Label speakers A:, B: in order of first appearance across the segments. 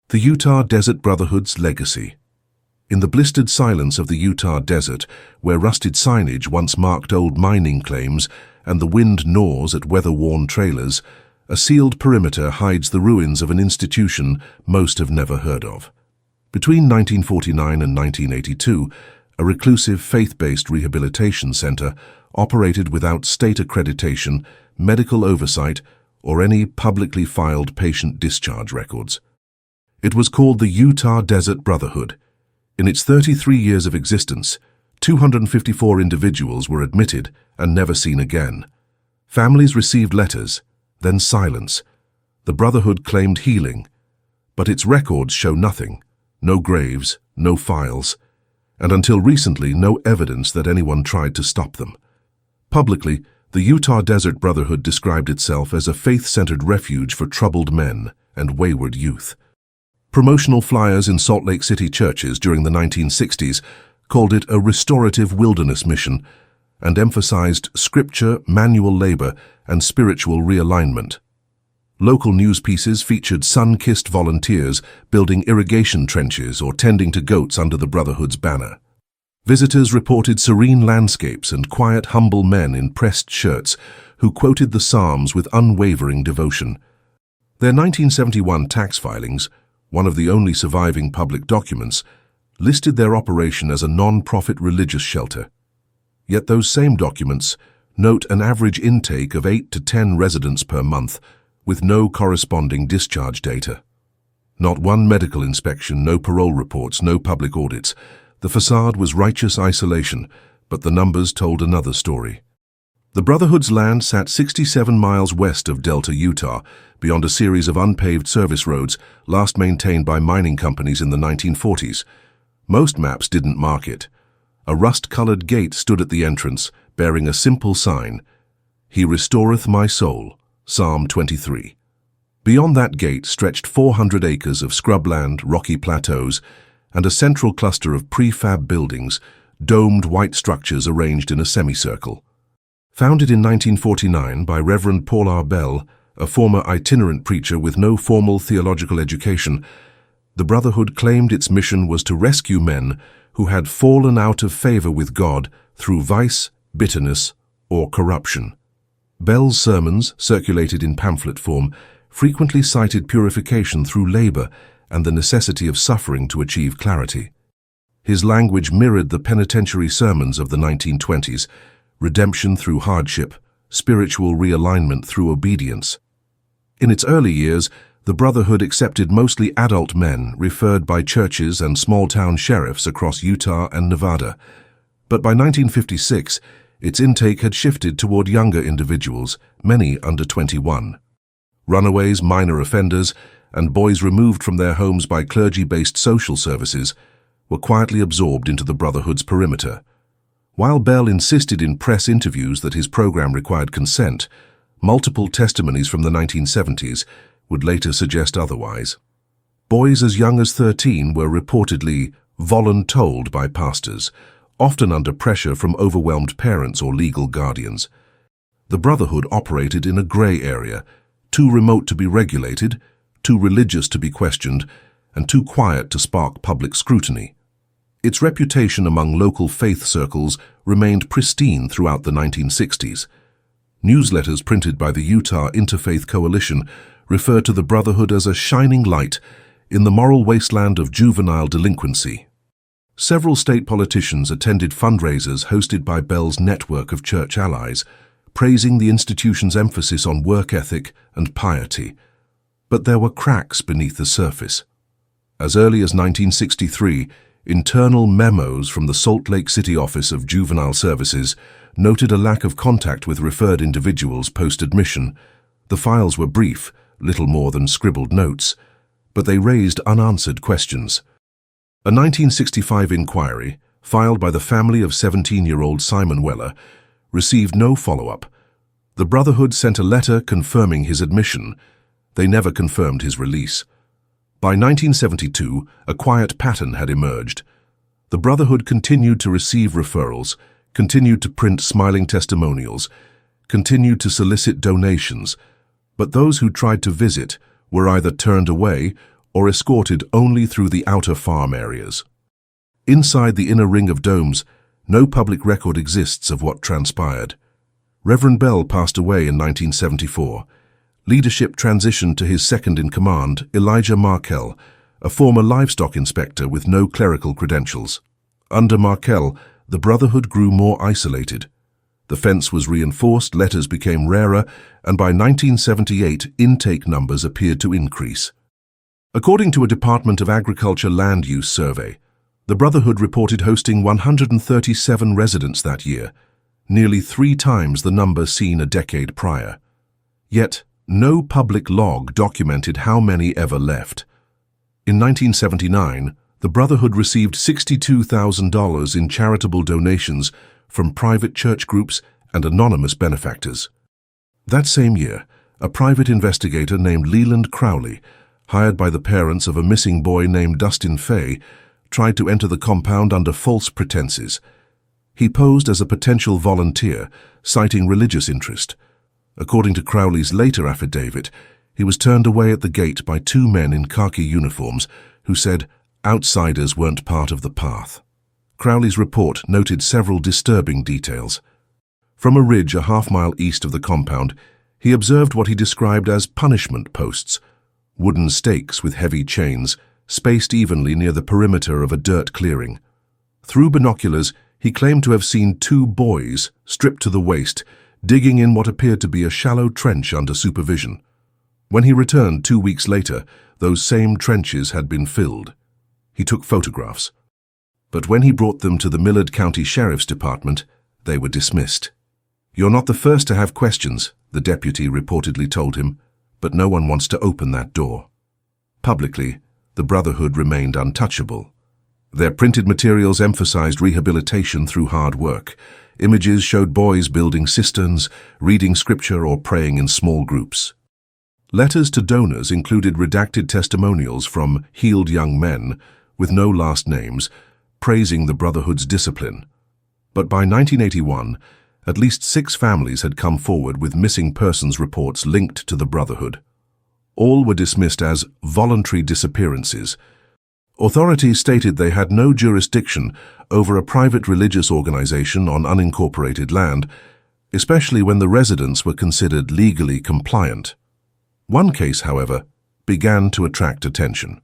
A: The Utah Desert Brotherhood's legacy. In the blistered silence of the Utah desert, where rusted signage once marked old mining claims and the wind gnaws at weather-worn trailers, a sealed perimeter hides the ruins of an institution most have never heard of. Between 1949 and 1982, a reclusive faith-based rehabilitation center operated without state accreditation, medical oversight, or any publicly filed patient discharge records. It was called the Utah Desert Brotherhood. In its 33 years of existence, 254 individuals were admitted and never seen again. Families received letters, then silence. The Brotherhood claimed healing, but its records show nothing. No graves, no files, and until recently, no evidence that anyone tried to stop them. Publicly, the Utah Desert Brotherhood described itself as a faith-centered refuge for troubled men and wayward youth. Promotional flyers in Salt Lake City churches during the 1960s called it a restorative wilderness mission and emphasized scripture, manual labor, and spiritual realignment. Local news pieces featured sun-kissed volunteers building irrigation trenches or tending to goats under the Brotherhood's banner. Visitors reported serene landscapes and quiet, humble men in pressed shirts who quoted the Psalms with unwavering devotion. Their 1971 tax filings, one of the only surviving public documents, listed their operation as a non-profit religious shelter. Yet those same documents note an average intake of 8 to 10 residents per month, with no corresponding discharge data. Not one medical inspection, no parole reports, no public audits. The facade was righteous isolation, but the numbers told another story. The Brotherhood's land sat 67 miles west of Delta, Utah, beyond a series of unpaved service roads last maintained by mining companies in the 1940s. Most maps didn't mark it. A rust-colored gate stood at the entrance, bearing a simple sign, "He restoreth my soul," Psalm 23. Beyond that gate stretched 400 acres of scrubland, rocky plateaus, and a central cluster of prefab buildings, domed white structures arranged in a semicircle. Founded in 1949 by Reverend Paul R. Bell, a former itinerant preacher with no formal theological education, the Brotherhood claimed its mission was to rescue men who had fallen out of favor with God through vice, bitterness, or corruption. Bell's sermons, circulated in pamphlet form, frequently cited purification through labor and the necessity of suffering to achieve clarity. His language mirrored the penitentiary sermons of the 1920s, redemption through hardship, spiritual realignment through obedience. In its early years, the Brotherhood accepted mostly adult men referred by churches and small-town sheriffs across Utah and Nevada. But by 1956, its intake had shifted toward younger individuals, many under 21. Runaways, minor offenders, and boys removed from their homes by clergy-based social services were quietly absorbed into the Brotherhood's perimeter. While Bell insisted in press interviews that his program required consent, multiple testimonies from the 1970s would later suggest otherwise. Boys as young as 13 were reportedly voluntold by pastors, often under pressure from overwhelmed parents or legal guardians. The Brotherhood operated in a gray area, too remote to be regulated, too religious to be questioned, and too quiet to spark public scrutiny. Its reputation among local faith circles remained pristine throughout the 1960s. Newsletters printed by the Utah Interfaith Coalition refer to the Brotherhood as a shining light in the moral wasteland of juvenile delinquency. Several state politicians attended fundraisers hosted by Bell's network of church allies, praising the institution's emphasis on work ethic and piety. But there were cracks beneath the surface. As early as 1963, internal memos from the Salt Lake City Office of Juvenile Services noted a lack of contact with referred individuals post-admission. The files were brief, little more than scribbled notes, but they raised unanswered questions. A 1965 inquiry, filed by the family of 17-year-old Simon Weller, received no follow-up. The Brotherhood sent a letter confirming his admission. They never confirmed his release. By 1972, a quiet pattern had emerged. The Brotherhood continued to receive referrals, continued to print smiling testimonials, continued to solicit donations, but those who tried to visit were either turned away or escorted only through the outer farm areas. Inside the inner ring of domes, no public record exists of what transpired. Reverend Bell passed away in 1974. Leadership transitioned to his second-in-command, Elijah Markell, a former livestock inspector with no clerical credentials. Under Markell, the Brotherhood grew more isolated. The fence was reinforced, letters became rarer, and by 1978, intake numbers appeared to increase. According to a Department of Agriculture land use survey, the Brotherhood reported hosting 137 residents that year, nearly 3 times the number seen a decade prior. Yet, no public log documented how many ever left. In 1979, the Brotherhood received $62,000 in charitable donations from private church groups and anonymous benefactors. That same year, a private investigator named Leland Crowley, hired by the parents of a missing boy named Dustin Fay, tried to enter the compound under false pretenses. He posed as a potential volunteer, citing religious interest. According to Crowley's later affidavit, he was turned away at the gate by 2 men in khaki uniforms who said outsiders weren't part of the path. Crowley's report noted several disturbing details. From a ridge a half-mile east of the compound, he observed what he described as punishment posts, wooden stakes with heavy chains, spaced evenly near the perimeter of a dirt clearing. Through binoculars, he claimed to have seen 2 boys, stripped to the waist, digging in what appeared to be a shallow trench under supervision. When he returned 2 weeks later, those same trenches had been filled. He took photographs. But when he brought them to the Millard County Sheriff's Department, they were dismissed. "You're not the first to have questions," the deputy reportedly told him, but no one wants to open that door. Publicly, the Brotherhood remained untouchable. Their printed materials emphasized rehabilitation through hard work. Images showed boys building cisterns, reading scripture, or praying in small groups. Letters to donors included redacted testimonials from healed young men, with no last names, praising the Brotherhood's discipline. But by 1981, at least 6 families had come forward with missing persons reports linked to the Brotherhood. All were dismissed as voluntary disappearances. Authorities stated they had no jurisdiction over a private religious organization on unincorporated land, especially when the residents were considered legally compliant. One case, however, began to attract attention.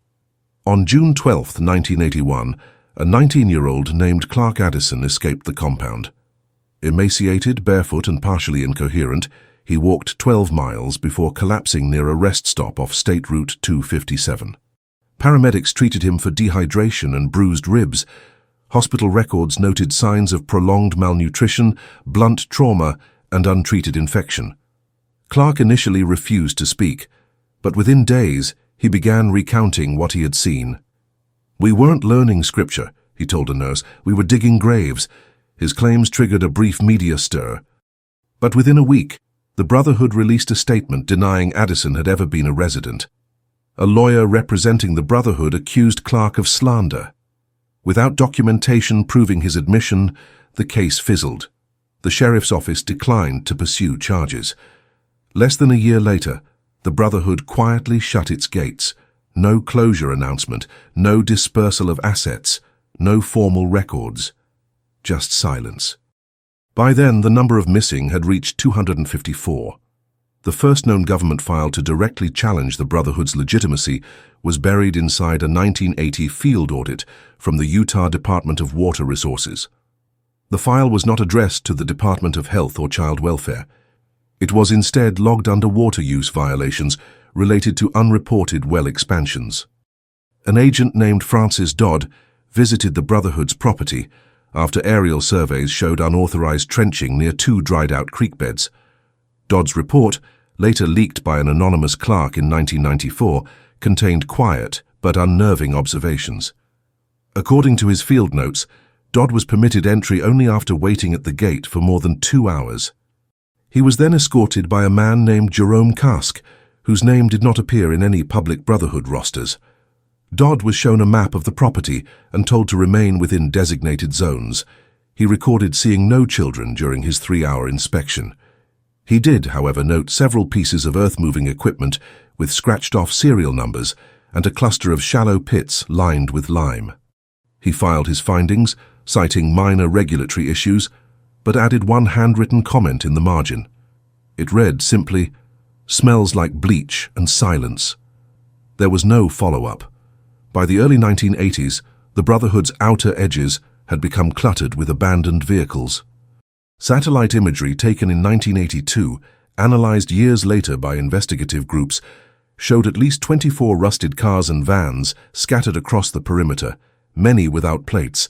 A: On June 12, 1981, a 19-year-old named Clark Addison escaped the compound. Emaciated, barefoot, and partially incoherent, he walked 12 miles before collapsing near a rest stop off State Route 257. Paramedics treated him for dehydration and bruised ribs. Hospital records noted signs of prolonged malnutrition, blunt trauma, and untreated infection. Clark initially refused to speak, but within days he began recounting what he had seen. "We weren't learning scripture," he told a nurse. "We were digging graves." His claims triggered a brief media stir. But within a week, the Brotherhood released a statement denying Addison had ever been a resident. A lawyer representing the Brotherhood accused Clark of slander. Without documentation proving his admission, the case fizzled. The sheriff's office declined to pursue charges. Less than a year later, the Brotherhood quietly shut its gates. No closure announcement, no dispersal of assets, no formal records. Just silence. By then, the number of missing had reached 254. The first known government file to directly challenge the Brotherhood's legitimacy was buried inside a 1980 field audit from the Utah Department of Water Resources. The file was not addressed to the Department of Health or Child Welfare. It was instead logged under water use violations related to unreported well expansions. An agent named Francis Dodd visited the Brotherhood's property after aerial surveys showed unauthorized trenching near 2 dried-out creek beds. Dodd's report, later leaked by an anonymous clerk in 1994, contained quiet but unnerving observations. According to his field notes, Dodd was permitted entry only after waiting at the gate for more than 2 hours. He was then escorted by a man named Jerome Kask, whose name did not appear in any public Brotherhood rosters. Dodd was shown a map of the property and told to remain within designated zones. He recorded seeing no children during his 3-hour inspection. He did, however, note several pieces of earth-moving equipment with scratched-off serial numbers and a cluster of shallow pits lined with lime. He filed his findings, citing minor regulatory issues, but added one handwritten comment in the margin. It read simply, "Smells like bleach and silence." There was no follow-up. By the early 1980s, the Brotherhood's outer edges had become cluttered with abandoned vehicles. Satellite imagery taken in 1982, analyzed years later by investigative groups, showed at least 24 rusted cars and vans scattered across the perimeter, many without plates.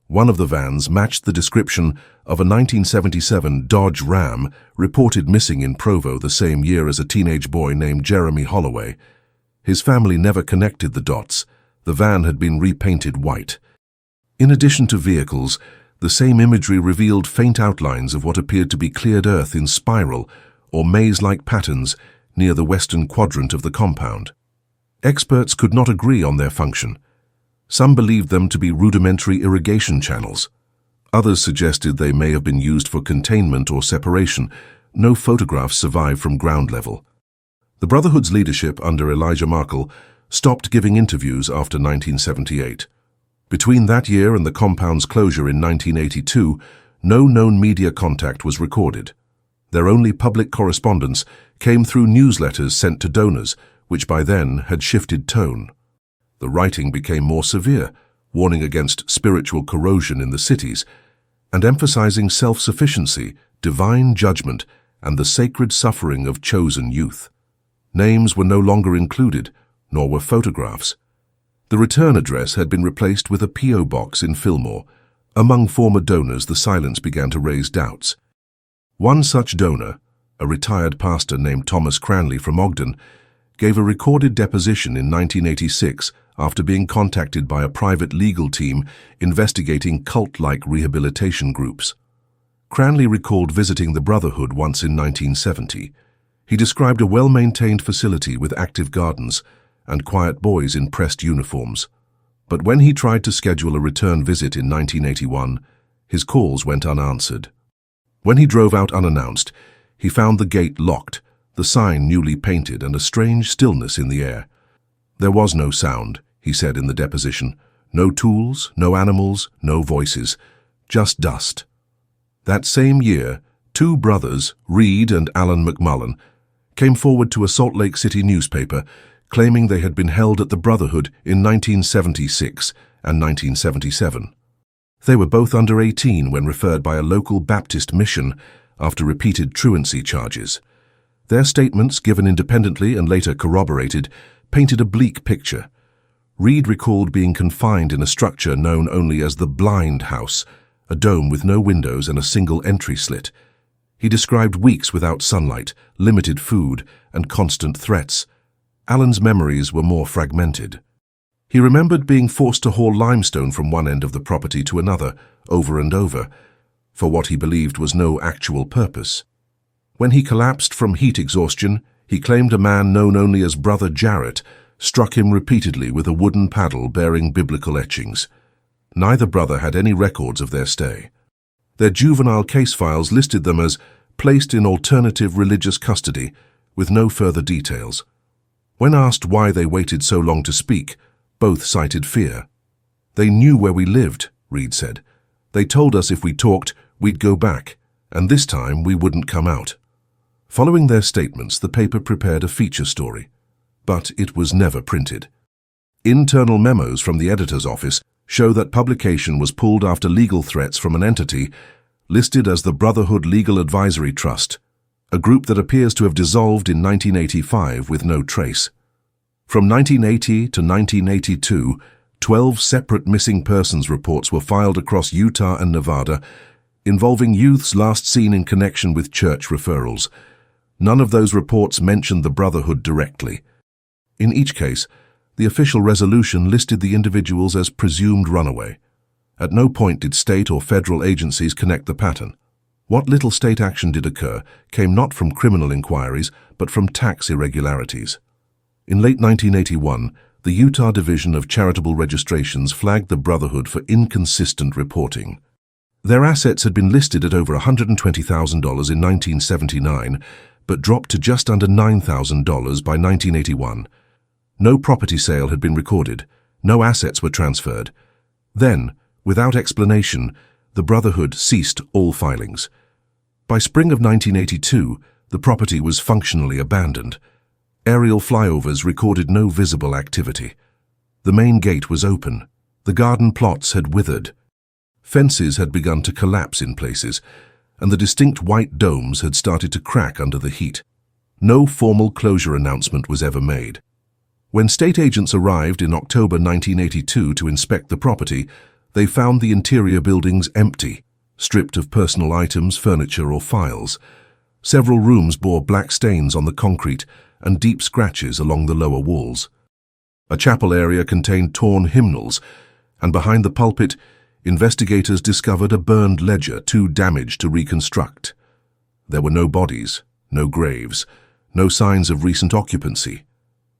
A: One of the vans matched the description of a 1977 Dodge Ram reported missing in Provo the same year as a teenage boy named Jeremy Holloway. His family never connected the dots. The van had been repainted white. In addition to vehicles, the same imagery revealed faint outlines of what appeared to be cleared earth in spiral or maze-like patterns near the western quadrant of the compound. Experts could not agree on their function. Some believed them to be rudimentary irrigation channels. Others suggested they may have been used for containment or separation. No photographs survived from ground level. The Brotherhood's leadership under Elijah Markle stopped giving interviews after 1978. Between that year and the compound's closure in 1982, no known media contact was recorded. Their only public correspondence came through newsletters sent to donors, which by then had shifted tone. The writing became more severe, warning against spiritual corrosion in the cities, and emphasizing self-sufficiency, divine judgment, and the sacred suffering of chosen youth. Names were no longer included, nor were photographs. The return address had been replaced with a P.O. box in Fillmore. Among former donors, the silence began to raise doubts. One such donor, a retired pastor named Thomas Cranley from Ogden, gave a recorded deposition in 1986 after being contacted by a private legal team investigating cult-like rehabilitation groups. Cranley recalled visiting the Brotherhood once in 1970. He described a well-maintained facility with active gardens and quiet boys in pressed uniforms. But when he tried to schedule a return visit in 1981, his calls went unanswered. When he drove out unannounced, he found the gate locked, the sign newly painted, and a strange stillness in the air. There was no sound, he said in the deposition. No tools, no animals, no voices, just dust. That same year, two brothers, Reed and Alan McMullen, came forward to a Salt Lake City newspaper claiming they had been held at the Brotherhood in 1976 and 1977. They were both under 18 when referred by a local Baptist mission after repeated truancy charges. Their statements, given independently and later corroborated, painted a bleak picture. Reed recalled being confined in a structure known only as the Blind House, a dome with no windows and a single entry slit. He described weeks without sunlight, limited food, and constant threats. Alan's memories were more fragmented. He remembered being forced to haul limestone from one end of the property to another, over and over, for what he believed was no actual purpose. When he collapsed from heat exhaustion, he claimed a man known only as Brother Jarrett struck him repeatedly with a wooden paddle bearing biblical etchings. Neither brother had any records of their stay. Their juvenile case files listed them as placed in alternative religious custody, with no further details. When asked why they waited so long to speak, both cited fear. "They knew where we lived," Reed said. "They told us if we talked, we'd go back, and this time we wouldn't come out." Following their statements, the paper prepared a feature story, but it was never printed. Internal memos from the editor's office show that publication was pulled after legal threats from an entity listed as the Brotherhood Legal Advisory Trust, a group that appears to have dissolved in 1985 with no trace. From 1980 to 1982, 12 separate missing persons reports were filed across Utah and Nevada, involving youths last seen in connection with church referrals. None of those reports mentioned the Brotherhood directly. In each case, the official resolution listed the individuals as presumed runaway. At no point did state or federal agencies connect the pattern. What little state action did occur came not from criminal inquiries, but from tax irregularities. In late 1981, the Utah Division of Charitable Registrations flagged the Brotherhood for inconsistent reporting. Their assets had been listed at over $120,000 in 1979, but dropped to just under $9,000 by 1981. No property sale had been recorded. No assets were transferred. Then, without explanation, the Brotherhood ceased all filings. By spring of 1982, the property was functionally abandoned. Aerial flyovers recorded no visible activity. The main gate was open. The garden plots had withered. Fences had begun to collapse in places, and the distinct white domes had started to crack under the heat. No formal closure announcement was ever made. When state agents arrived in October 1982 to inspect the property, they found the interior buildings empty, stripped of personal items, furniture, or files. Several rooms bore black stains on the concrete and deep scratches along the lower walls. A chapel area contained torn hymnals, and behind the pulpit, investigators discovered a burned ledger too damaged to reconstruct. There were no bodies, no graves, no signs of recent occupancy.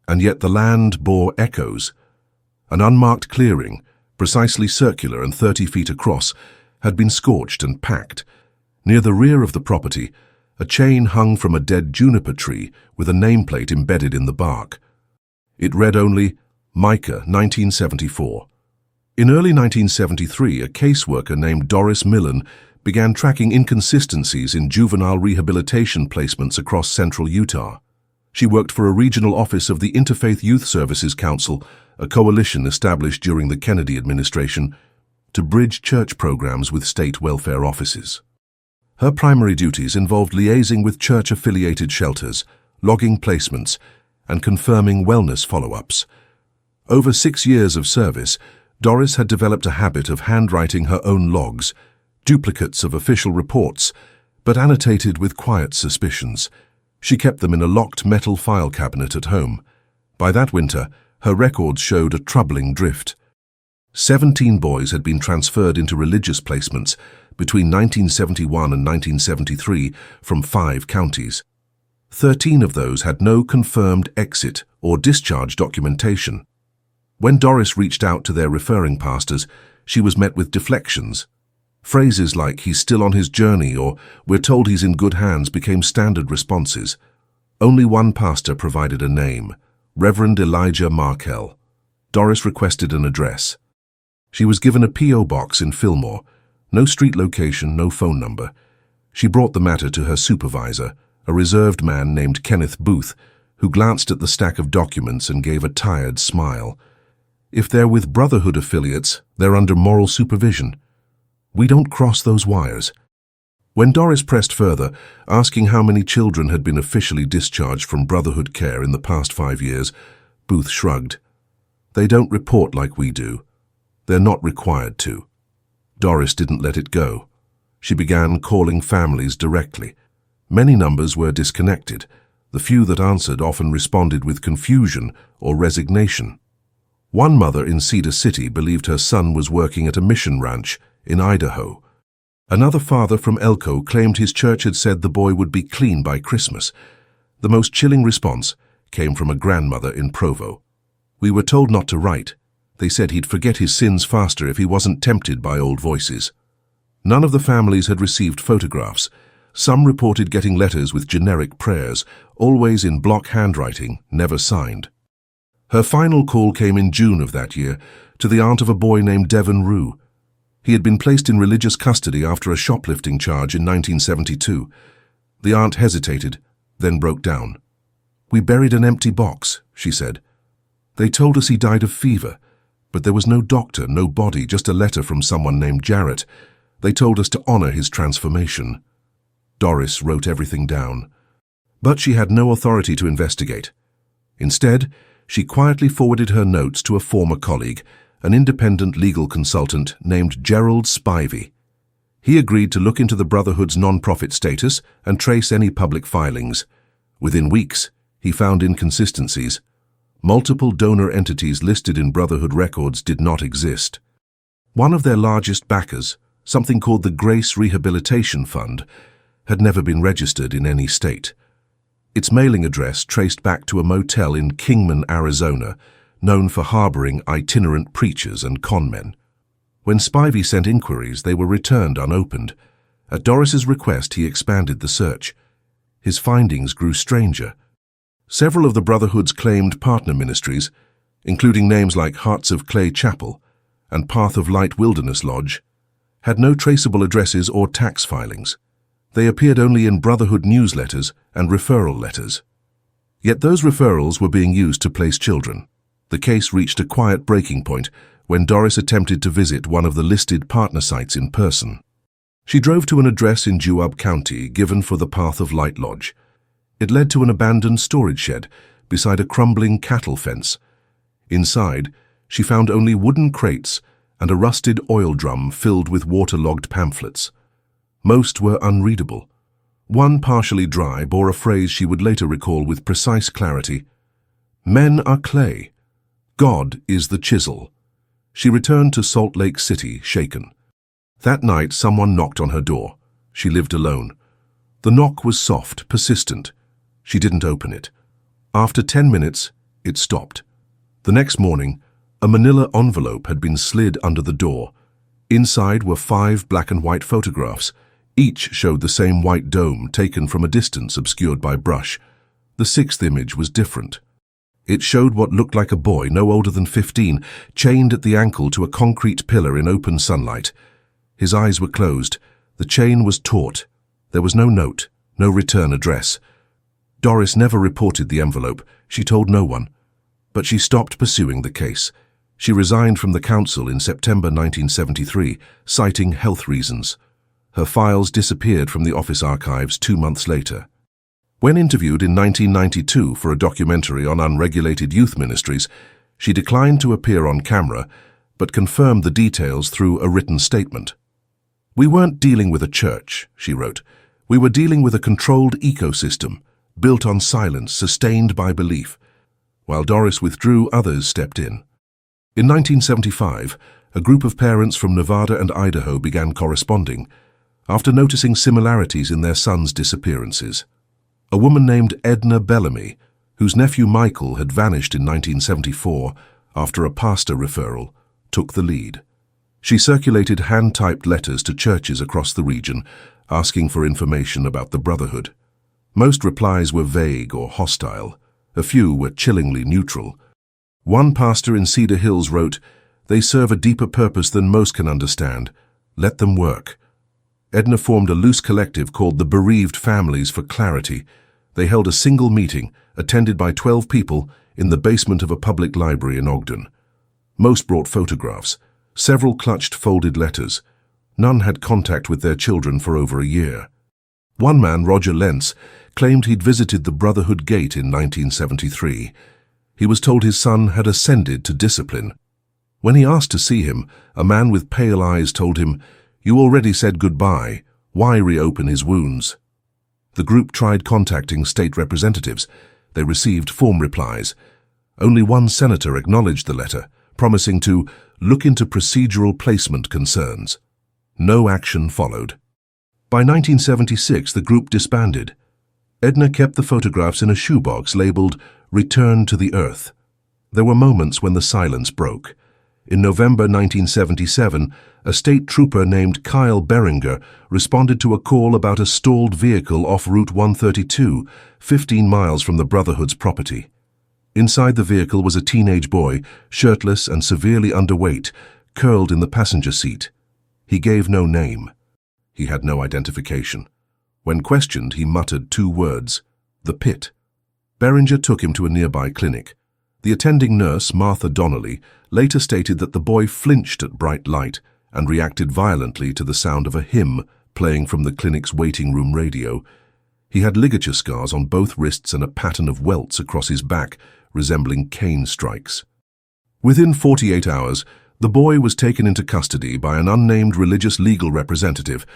A: And yet the land bore echoes. An unmarked clearing, precisely circular and 30 feet across, had been scorched and packed. Near the rear of the property, a chain hung from a dead juniper tree with a nameplate embedded in the bark. It read only, Micah, 1974. In early 1973, a caseworker named Doris Millen began tracking inconsistencies in juvenile rehabilitation placements across central Utah. She worked for a regional office of the Interfaith Youth Services Council, a coalition established during the Kennedy administration to bridge church programs with state welfare offices. Her primary duties involved liaising with church-affiliated shelters, logging placements, and confirming wellness follow-ups. Over 6 years of service, Doris had developed a habit of handwriting her own logs, duplicates of official reports, but annotated with quiet suspicions. She kept them in a locked metal file cabinet at home. By that winter, her records showed a troubling drift. 17 boys had been transferred into religious placements between 1971 and 1973 from 5 counties. 13 of those had no confirmed exit or discharge documentation. When Doris reached out to their referring pastors, she was met with deflections. Phrases like, "He's still on his journey," or "We're told he's in good hands," became standard responses. Only one pastor provided a name, Reverend Elijah Markell. Doris requested an address. She was given a P.O. box in Fillmore, no street location, no phone number. She brought the matter to her supervisor, a reserved man named Kenneth Booth, who glanced at the stack of documents and gave a tired smile. "If they're with Brotherhood affiliates, they're under moral supervision. We don't cross those wires." When Doris pressed further, asking how many children had been officially discharged from Brotherhood care in the past 5 years, Booth shrugged. "They don't report like we do. They're not required to." Doris didn't let it go. She began calling families directly. Many numbers were disconnected. The few that answered often responded with confusion or resignation. One mother in Cedar City believed her son was working at a mission ranch in Idaho. Another father from Elko claimed his church had said the boy would be clean by Christmas. The most chilling response came from a grandmother in Provo. "We were told not to write. They said he'd forget his sins faster if he wasn't tempted by old voices." None of the families had received photographs. Some reported getting letters with generic prayers, always in block handwriting, never signed. Her final call came in June of that year to the aunt of a boy named Devon Rue. He had been placed in religious custody after a shoplifting charge in 1972. The aunt hesitated, then broke down. "We buried an empty box," she said. "They told us he died of fever, but there was no doctor, no body, just a letter from someone named Jarrett. They told us to honor his transformation." Doris wrote everything down. But she had no authority to investigate. Instead, she quietly forwarded her notes to a former colleague, an independent legal consultant named Gerald Spivey. He agreed to look into the Brotherhood's non-profit status and trace any public filings. Within weeks, he found inconsistencies. Multiple donor entities listed in Brotherhood records did not exist. One of their largest backers, something called the Grace Rehabilitation Fund, had never been registered in any state. Its mailing address traced back to a motel in Kingman, Arizona, known for harboring itinerant preachers and conmen. When Spivey sent inquiries, they were returned unopened. At Doris's request, he expanded the search. His findings grew stranger. Several of the Brotherhood's claimed partner ministries, including names like Hearts of Clay Chapel and Path of Light Wilderness Lodge, had no traceable addresses or tax filings. They appeared only in Brotherhood newsletters and referral letters. Yet those referrals were being used to place children. The case reached a quiet breaking point when Doris attempted to visit one of the listed partner sites in person. She drove to an address in Juab County given for the Path of Light Lodge. It led to an abandoned storage shed beside a crumbling cattle fence. Inside, she found only wooden crates and a rusted oil drum filled with waterlogged pamphlets. Most were unreadable. One, partially dry, bore a phrase she would later recall with precise clarity: "Men are clay. God is the chisel." She returned to Salt Lake City, shaken. That night, someone knocked on her door. She lived alone. The knock was soft, persistent. She didn't open it. After 10 minutes, it stopped. The next morning, a manila envelope had been slid under the door. Inside were 5 black and white photographs. Each showed the same white dome taken from a distance obscured by brush. The 6th image was different. It showed what looked like a boy, no older than 15, chained at the ankle to a concrete pillar in open sunlight. His eyes were closed. The chain was taut. There was no note, no return address. Doris never reported the envelope. She told no one. But she stopped pursuing the case. She resigned from the council in September 1973, citing health reasons. Her files disappeared from the office archives 2 months later. When interviewed in 1992 for a documentary on unregulated youth ministries, she declined to appear on camera, but confirmed the details through a written statement. "We weren't dealing with a church," she wrote. "We were dealing with a controlled ecosystem, built on silence, sustained by belief." While Doris withdrew, others stepped in. In 1975, a group of parents from Nevada and Idaho began corresponding, after noticing similarities in their sons' disappearances. A woman named Edna Bellamy, whose nephew Michael had vanished in 1974 after a pastor referral, took the lead. She circulated hand-typed letters to churches across the region, asking for information about the Brotherhood. Most replies were vague or hostile. A few were chillingly neutral. One pastor in Cedar Hills wrote, "They serve a deeper purpose than most can understand. Let them work." Edna formed a loose collective called the Bereaved Families for Clarity. They held a single meeting, attended by 12 people, in the basement of a public library in Ogden. Most brought photographs. Several clutched folded letters. None had contact with their children for over a year. One man, Roger Lentz, claimed he'd visited the Brotherhood Gate in 1973. He was told his son had ascended to discipline. When he asked to see him, a man with pale eyes told him, "You already said goodbye. Why reopen his wounds?" The group tried contacting state representatives. They received form replies. Only one senator acknowledged the letter, promising to look into procedural placement concerns. No action followed. By 1976, the group disbanded. Edna kept the photographs in a shoebox labeled "Return to the Earth." There were moments when the silence broke. In November 1977, a state trooper named Kyle Beringer responded to a call about a stalled vehicle off Route 132, 15 miles from the Brotherhood's property. Inside the vehicle was a teenage boy, shirtless and severely underweight, curled in the passenger seat. He gave no name. He had no identification. When questioned, he muttered 2 words: "The pit." Beringer took him to a nearby clinic. The attending nurse, Martha Donnelly, later stated that the boy flinched at bright light and reacted violently to the sound of a hymn playing from the clinic's waiting room radio. He had ligature scars on both wrists and a pattern of welts across his back, resembling cane strikes. Within 48 hours, the boy was taken into custody by an unnamed religious legal representative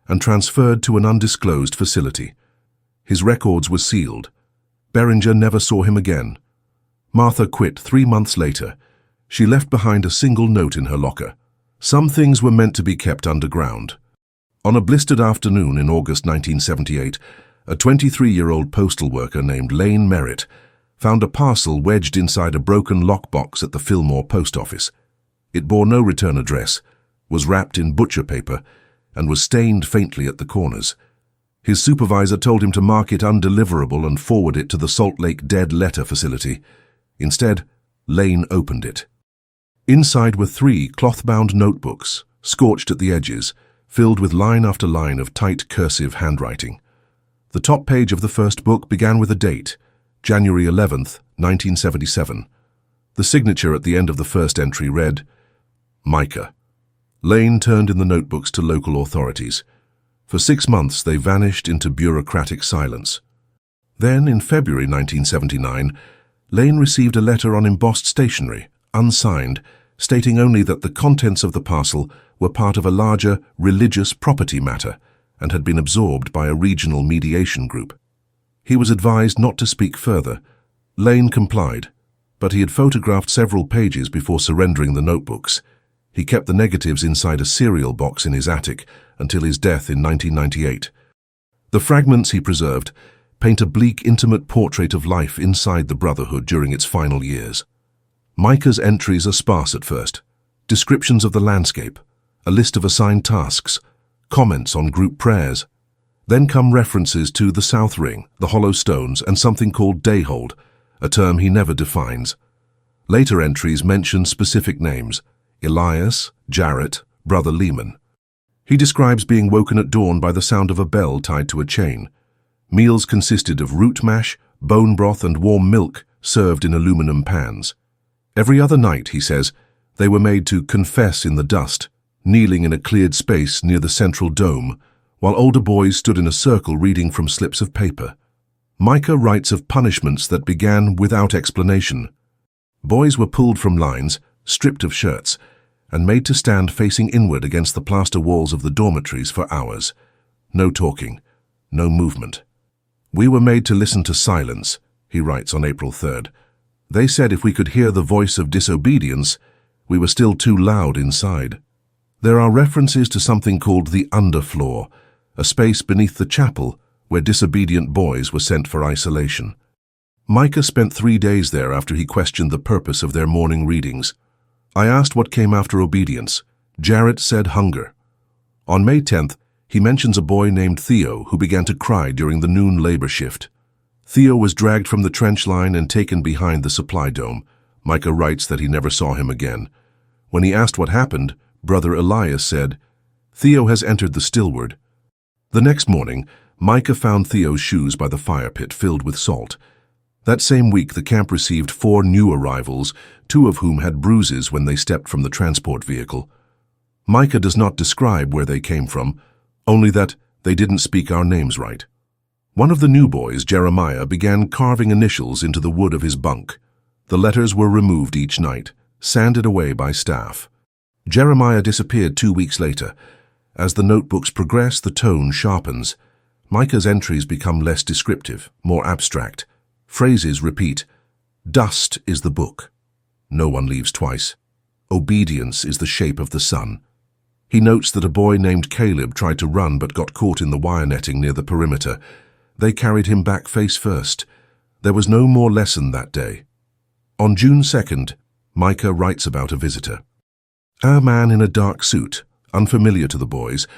A: and transferred to an undisclosed facility. His records were sealed. Beringer never saw him again. Martha quit 3 months later. She left behind a single note in her locker. Some things were meant to be kept underground. On a blistered afternoon in August 1978, a 23-year-old postal worker named Lane Merritt found a parcel wedged inside a broken lockbox at the Fillmore post office. It bore no return address, was wrapped in butcher paper, and was stained faintly at the corners. His supervisor told him to mark it undeliverable and forward it to the Salt Lake Dead Letter Facility. Instead, Lane opened it. Inside were 3 cloth-bound notebooks, scorched at the edges, filled with line after line of tight cursive handwriting. The top page of the first book began with a date, January 11th, 1977. The signature at the end of the first entry read, Micah. Lane turned in the notebooks to local authorities. For 6 months they vanished into bureaucratic silence. Then, in February 1979, Lane received a letter on embossed stationery, unsigned, stating only that the contents of the parcel were part of a larger religious property matter and had been absorbed by a regional mediation group. He was advised not to speak further. Lane complied, but he had photographed several pages before surrendering the notebooks. He kept the negatives inside a cereal box in his attic until his death in 1998. The fragments he preserved paint a bleak, intimate portrait of life inside the Brotherhood during its final years. Micah's entries are sparse at first. Descriptions of the landscape, a list of assigned tasks, comments on group prayers. Then come references to the South Ring, the Hollow Stones, and something called Dayhold, a term he never defines. Later entries mention specific names, Elias, Jarrett, Brother Lehman. He describes being woken at dawn by the sound of a bell tied to a chain. Meals consisted of root mash, bone broth, and warm milk served in aluminum pans. Every other night, he says, they were made to confess in the dust, kneeling in a cleared space near the central dome, while older boys stood in a circle reading from slips of paper. Micah writes of punishments that began without explanation. Boys were pulled from lines, stripped of shirts, and made to stand facing inward against the plaster walls of the dormitories for hours. No talking, no movement. We were made to listen to silence, he writes on April 3rd. They said if we could hear the voice of disobedience, we were still too loud inside. There are references to something called the underfloor, a space beneath the chapel where disobedient boys were sent for isolation. Micah spent 3 days there after he questioned the purpose of their morning readings. I asked what came after obedience. Jarrett said hunger. On May 10th, he mentions a boy named Theo who began to cry during the noon labor shift. Theo was dragged from the trench line and taken behind the supply dome. Micah writes that he never saw him again. When he asked what happened, Brother Elias said, Theo has entered the stillward. The next morning, Micah found Theo's shoes by the fire pit filled with salt. That same week, the camp received 4 new arrivals, 2 of whom had bruises when they stepped from the transport vehicle. Micah does not describe where they came from, only that they didn't speak our names right. One of the new boys, Jeremiah, began carving initials into the wood of his bunk. The letters were removed each night, sanded away by staff. Jeremiah disappeared 2 weeks later. As the notebooks progress, the tone sharpens. Micah's entries become less descriptive, more abstract. Phrases repeat. Dust is the book. No one leaves twice. Obedience is the shape of the sun. He notes that a boy named Caleb tried to run but got caught in the wire netting near the perimeter. They carried him back face first. There was no more lesson that day. On June 2nd, Micah writes about a visitor. A man in a dark suit, unfamiliar to the boys,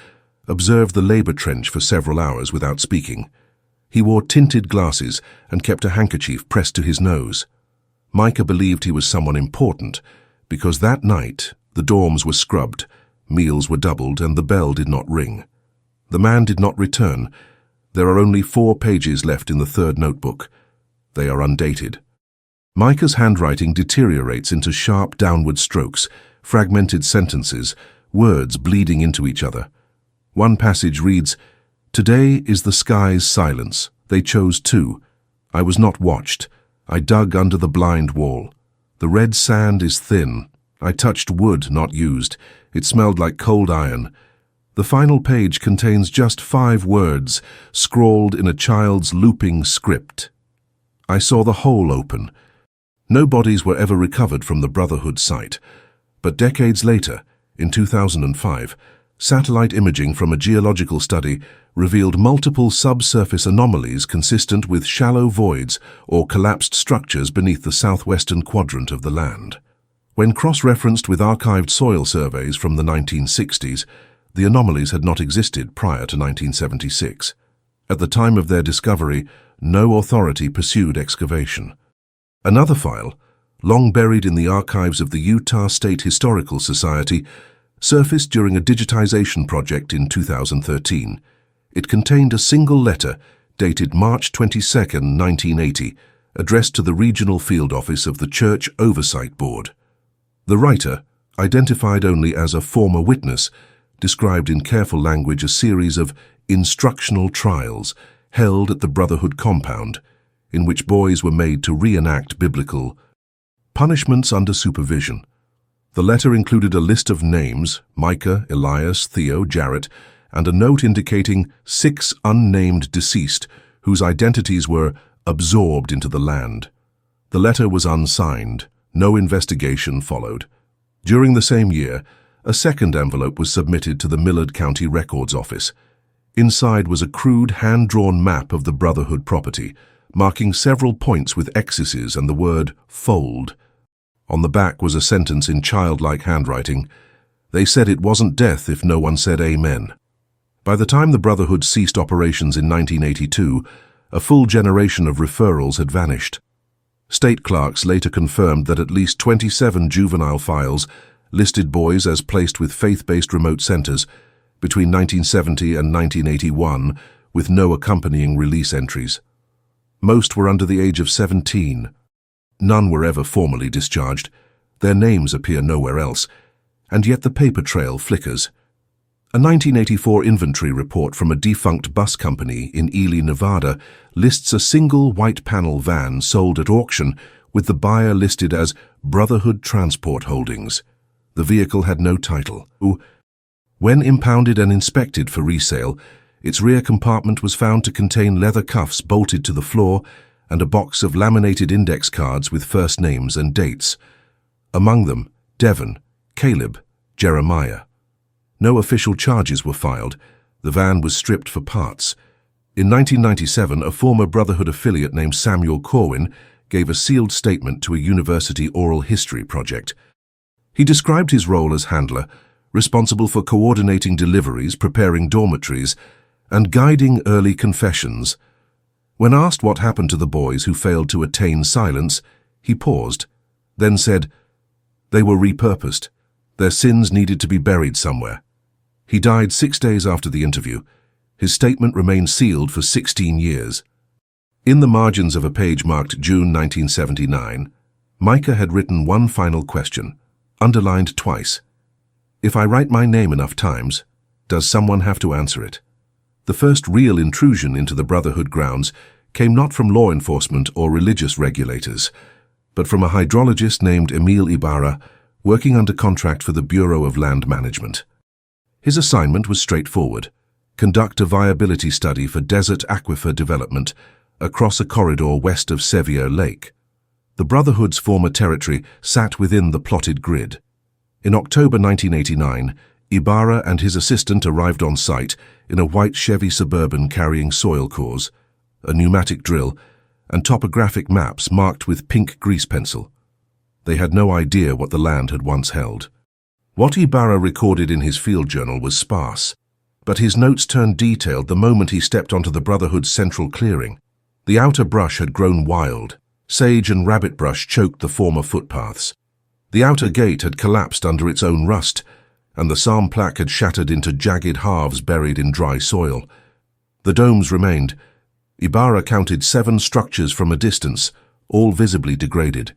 A: observed the labor trench for several hours without speaking. He wore tinted glasses and kept a handkerchief pressed to his nose. Micah believed he was someone important because that night the dorms were scrubbed, meals were doubled, and the bell did not ring. The man did not return. There are only 4 pages left in the 3rd notebook. They are undated. Micah's handwriting deteriorates into sharp downward strokes, fragmented sentences, words bleeding into each other. One passage reads, Today is the sky's silence. They chose 2. I was not watched. I dug under the blind wall. The red sand is thin. I touched wood not used. It smelled like cold iron. The final page contains just 5 words, scrawled in a child's looping script. I saw the hole open. No bodies were ever recovered from the Brotherhood site, but decades later, in 2005, satellite imaging from a geological study revealed multiple subsurface anomalies consistent with shallow voids or collapsed structures beneath the southwestern quadrant of the land. When cross-referenced with archived soil surveys from the 1960s, the anomalies had not existed prior to 1976. At the time of their discovery, no authority pursued excavation. Another file, long buried in the archives of the Utah State Historical Society, surfaced during a digitization project in 2013. It contained a single letter dated March 22, 1980, addressed to the Regional Field Office of the Church Oversight Board. The writer, identified only as a former witness, described in careful language a series of instructional trials held at the Brotherhood compound, in which boys were made to reenact biblical punishments under supervision. The letter included a list of names, Micah, Elias, Theo, Jarrett, and a note indicating 6 unnamed deceased whose identities were absorbed into the land. The letter was unsigned. No investigation followed. During the same year, a second envelope was submitted to the Millard County Records Office. Inside was a crude hand-drawn map of the Brotherhood property, marking several points with X's and the word fold. On the back was a sentence in childlike handwriting. They said it wasn't death if no one said amen. By the time the Brotherhood ceased operations in 1982, a full generation of referrals had vanished. State clerks later confirmed that at least 27 juvenile files listed boys as placed with faith-based remote centers between 1970 and 1981, with no accompanying release entries. Most were under the age of 17. None were ever formally discharged. Their names appear nowhere else, and yet the paper trail flickers. A 1984 inventory report from a defunct bus company in Ely, Nevada, lists a single white panel van sold at auction with the buyer listed as Brotherhood Transport Holdings. The vehicle had no title. When impounded and inspected for resale, its rear compartment was found to contain leather cuffs bolted to the floor and a box of laminated index cards with first names and dates. Among them, Devon, Caleb, Jeremiah. No official charges were filed. The van was stripped for parts. In 1997, a former Brotherhood affiliate named Samuel Corwin gave a sealed statement to a university oral history project. He described his role as handler, responsible for coordinating deliveries, preparing dormitories, and guiding early confessions. When asked what happened to the boys who failed to attain silence, he paused, then said, "They were repurposed. Their sins needed to be buried somewhere." He died 6 days after the interview. His statement remained sealed for 16 years. In the margins of a page marked June 1979, Micah had written one final question, underlined twice. "If I write my name enough times, does someone have to answer it?" The first real intrusion into the Brotherhood grounds came not from law enforcement or religious regulators, but from a hydrologist named Emil Ibarra, working under contract for the Bureau of Land Management. His assignment was straightforward: conduct a viability study for desert aquifer development across a corridor west of Sevier Lake. The Brotherhood's former territory sat within the plotted grid. In October 1989, Ibarra and his assistant arrived on site in a white Chevy Suburban carrying soil cores, a pneumatic drill, and topographic maps marked with pink grease pencil. They had no idea what the land had once held. What Ibarra recorded in his field journal was sparse, but his notes turned detailed the moment he stepped onto the Brotherhood's central clearing. The outer brush had grown wild. Sage and rabbit brush choked the former footpaths. The outer gate had collapsed under its own rust, and the psalm plaque had shattered into jagged halves buried in dry soil. The domes remained. Ibarra counted 7 structures from a distance, all visibly degraded.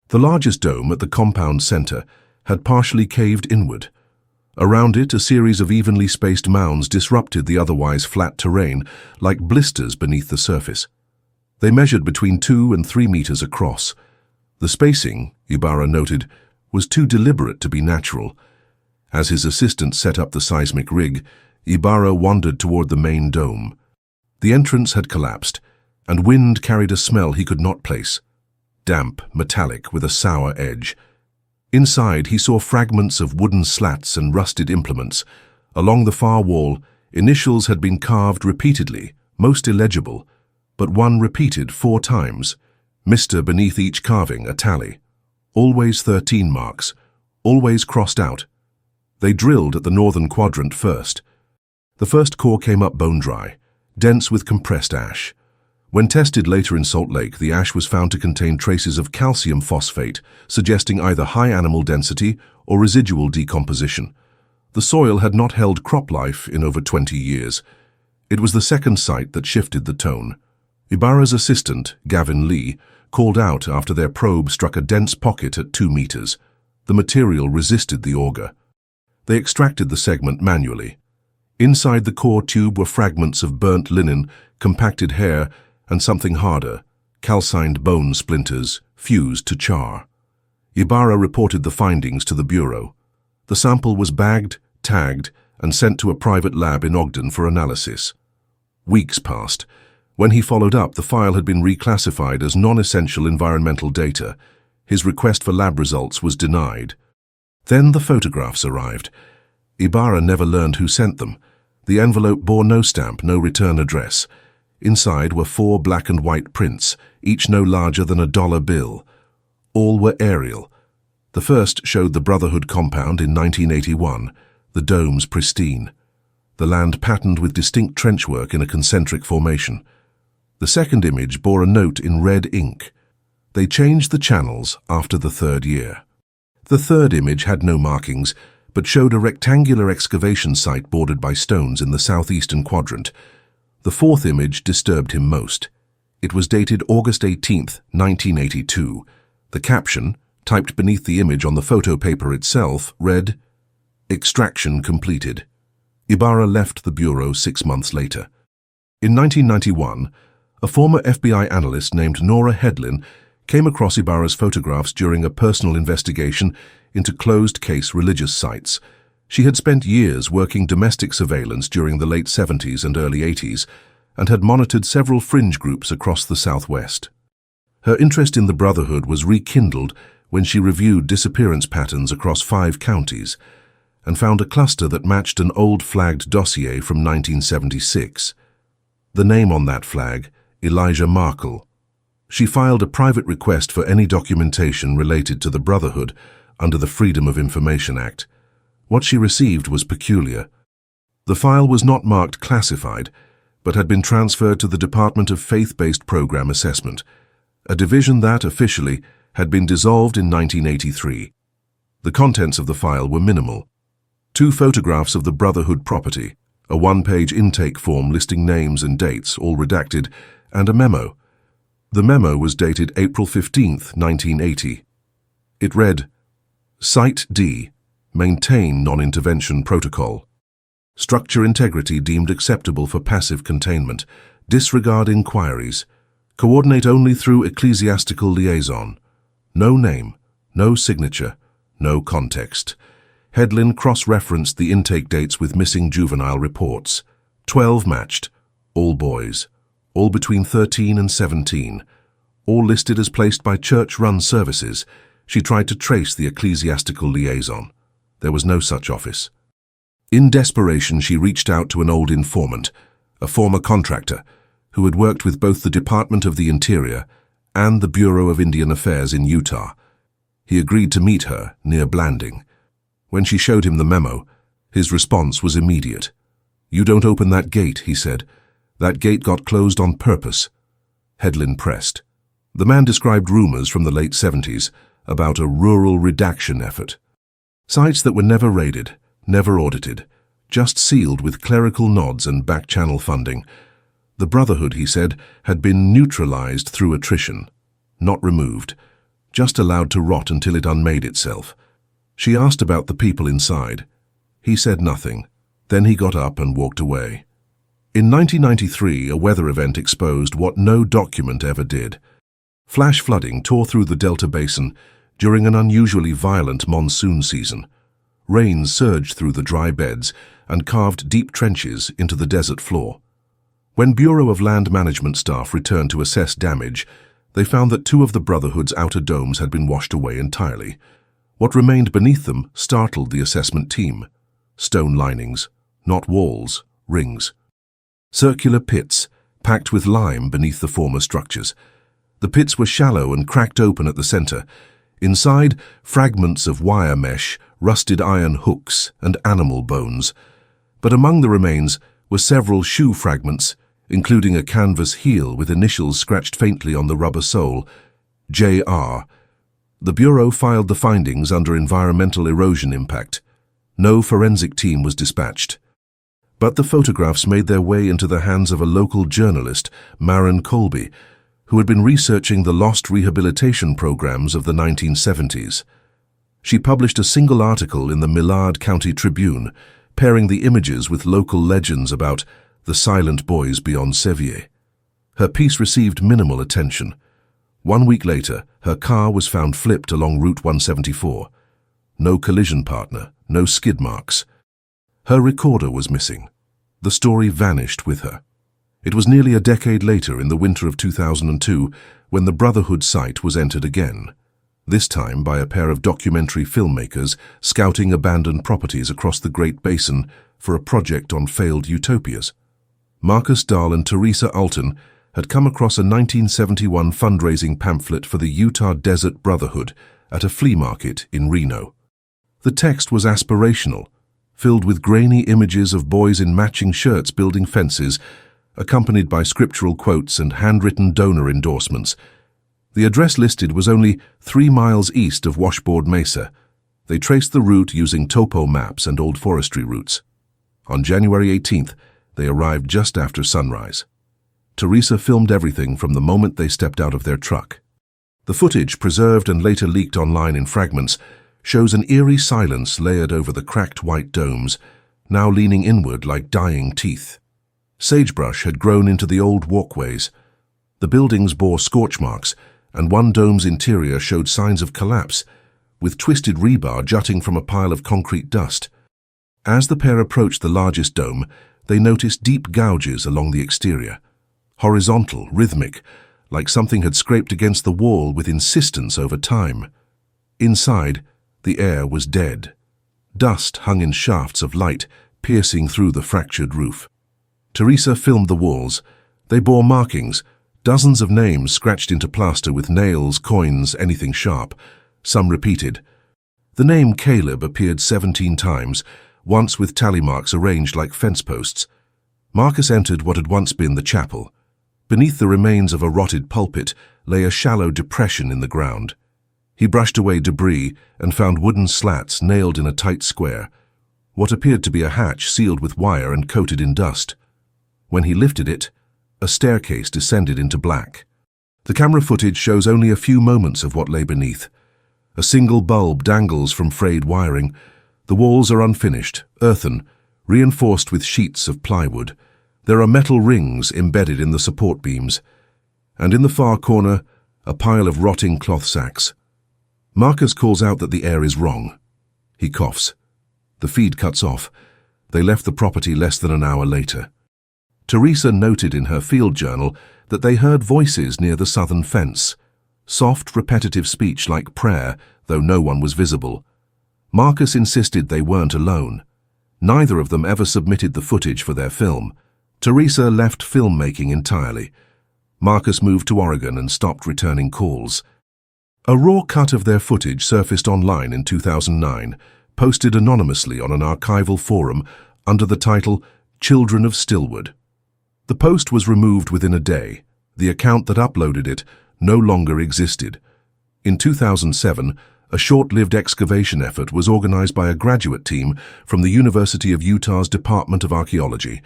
A: The largest dome at the compound center had partially caved inward. Around it, a series of evenly spaced mounds disrupted the otherwise flat terrain like blisters beneath the surface. They measured between 2 and 3 meters across. The spacing, Ibarra noted, was too deliberate to be natural. As his assistant set up the seismic rig, Ibarra wandered toward the main dome. The entrance had collapsed, and wind carried a smell he could not place. Damp, metallic, with a sour edge. Inside, he saw fragments of wooden slats and rusted implements. Along the far wall, initials had been carved repeatedly, most illegible, but one repeated 4 times. Mr. beneath each carving, a tally. Always 13 marks, always crossed out. They drilled at the northern quadrant first. The first core came up bone dry. dense with compressed ash. When tested later in Salt Lake, the ash was found to contain traces of calcium phosphate, suggesting either high animal density or residual decomposition. The soil had not held crop life in over 20 years. It was the second site that shifted the tone. Ibarra's assistant, Gavin Lee, called out after their probe struck a dense pocket at 2 meters. The material resisted the auger. They extracted the segment manually. Inside the core tube were fragments of burnt linen, compacted hair, and something harder, calcined bone splinters, fused to char. Ibarra reported the findings to the Bureau. The sample was bagged, tagged, and sent to a private lab in Ogden for analysis. Weeks passed. When he followed up, the file had been reclassified as non-essential environmental data. His request for lab results was denied. Then the photographs arrived. Ibarra never learned who sent them. The envelope bore no stamp, no return address. Inside were 4 black and white prints, each no larger than a $1 bill. All were aerial. The first showed the Brotherhood compound in 1981, the domes pristine. The land patterned with distinct trenchwork in a concentric formation. The second image bore a note in red ink. They changed the channels after the 3rd year. The third image had no markings, but showed a rectangular excavation site bordered by stones in the southeastern quadrant. The fourth image disturbed him most. It was dated August 18, 1982. The caption, typed beneath the image on the photo paper itself, read, "Extraction completed." Ibarra left the Bureau 6 months later. In 1991, a former FBI analyst named Nora Hedlin came across Ibarra's photographs during a personal investigation into closed-case religious sites. She had spent years working domestic surveillance during the late 70s and early 80s and had monitored several fringe groups across the Southwest. Her interest in the Brotherhood was rekindled when she reviewed disappearance patterns across 5 counties and found a cluster that matched an old flagged dossier from 1976. The name on that flag, Elijah Markle. She filed a private request for any documentation related to the Brotherhood under the Freedom of Information Act. What she received was peculiar. The file was not marked classified, but had been transferred to the Department of Faith-Based Program Assessment, a division that, officially, had been dissolved in 1983. The contents of the file were minimal. 2 photographs of the Brotherhood property, a 1-page intake form listing names and dates, all redacted, and a memo. The memo was dated April 15, 1980. It read, Site D, Maintain Non-Intervention Protocol. Structure integrity deemed acceptable for passive containment. Disregard inquiries. Coordinate only through ecclesiastical liaison. No name, no signature, no context. Hedlin cross-referenced the intake dates with missing juvenile reports. 12 matched, all boys, all between 13 and 17, all listed as placed by church-run services. She tried to trace the ecclesiastical liaison. There was no such office. In desperation, she reached out to an old informant, a former contractor, who had worked with both the Department of the Interior and the Bureau of Indian Affairs in Utah. He agreed to meet her near Blanding. When she showed him the memo, his response was immediate. "You don't open that gate," he said. "That gate got closed on purpose." Hedlin pressed. The man described rumors from the late 70s about a rural redaction effort. Sites that were never raided, never audited, just sealed with clerical nods and back-channel funding. The Brotherhood, he said, had been neutralized through attrition, not removed, just allowed to rot until it unmade itself. She asked about the people inside. He said nothing. Then he got up and walked away. In 1993, a weather event exposed what no document ever did. Flash flooding tore through the Delta Basin during an unusually violent monsoon season. Rains surged through the dry beds and carved deep trenches into the desert floor. When Bureau of Land Management staff returned to assess damage, they found that 2 of the Brotherhood's outer domes had been washed away entirely. What remained beneath them startled the assessment team. Stone linings, not walls, rings. Circular pits, packed with lime beneath the former structures. The pits were shallow and cracked open at the center. Inside, fragments of wire mesh, rusted iron hooks, and animal bones. But among the remains were several shoe fragments, including a canvas heel with initials scratched faintly on the rubber sole, J.R. The Bureau filed the findings under environmental erosion impact. No forensic team was dispatched. But the photographs made their way into the hands of a local journalist, Maren Colby, who had been researching the lost rehabilitation programs of the 1970s. She published a single article in the Millard County Tribune, pairing the images with local legends about the silent boys beyond Sevier. Her piece received minimal attention. 1 week later, her car was found flipped along Route 174. No collision partner, no skid marks. Her recorder was missing. The story vanished with her. It was nearly a decade later, in the winter of 2002, when the Brotherhood site was entered again, this time by a pair of documentary filmmakers scouting abandoned properties across the Great Basin for a project on failed utopias. Marcus Dahl and Teresa Alton had come across a 1971 fundraising pamphlet for the Utah Desert Brotherhood at a flea market in Reno. The text was aspirational, filled with grainy images of boys in matching shirts building fences, accompanied by scriptural quotes and handwritten donor endorsements. The address listed was only 3 miles east of Washboard Mesa. They traced the route using topo maps and old forestry routes. On January 18th, they arrived just after sunrise. Teresa filmed everything from the moment they stepped out of their truck. The footage, preserved and later leaked online in fragments, shows an eerie silence layered over the cracked white domes, now leaning inward like dying teeth. Sagebrush had grown into the old walkways. The buildings bore scorch marks, and one dome's interior showed signs of collapse, with twisted rebar jutting from a pile of concrete dust. As the pair approached the largest dome, they noticed deep gouges along the exterior. Horizontal, rhythmic, like something had scraped against the wall with insistence over time. Inside, the air was dead. Dust hung in shafts of light, piercing through the fractured roof. Teresa filmed the walls. They bore markings, dozens of names scratched into plaster with nails, coins, anything sharp. Some repeated. The name Caleb appeared 17 times, once with tally marks arranged like fence posts. Marcus entered what had once been the chapel. Beneath the remains of a rotted pulpit lay a shallow depression in the ground. He brushed away debris and found wooden slats nailed in a tight square, what appeared to be a hatch sealed with wire and coated in dust. When he lifted it, a staircase descended into black. The camera footage shows only a few moments of what lay beneath. A single bulb dangles from frayed wiring. The walls are unfinished, earthen, reinforced with sheets of plywood. There are metal rings embedded in the support beams. And in the far corner, a pile of rotting cloth sacks. Marcus calls out that the air is wrong. He coughs. The feed cuts off. They left the property less than an hour later. Teresa noted in her field journal that they heard voices near the southern fence. Soft, repetitive speech like prayer, though no one was visible. Marcus insisted they weren't alone. Neither of them ever submitted the footage for their film. Teresa left filmmaking entirely. Marcus moved to Oregon and stopped returning calls. A raw cut of their footage surfaced online in 2009, posted anonymously on an archival forum under the title Children of Stillwood. The post was removed within a day. The account that uploaded it no longer existed. In 2007, a short-lived excavation effort was organized by a graduate team from the University of Utah's Department of Archaeology.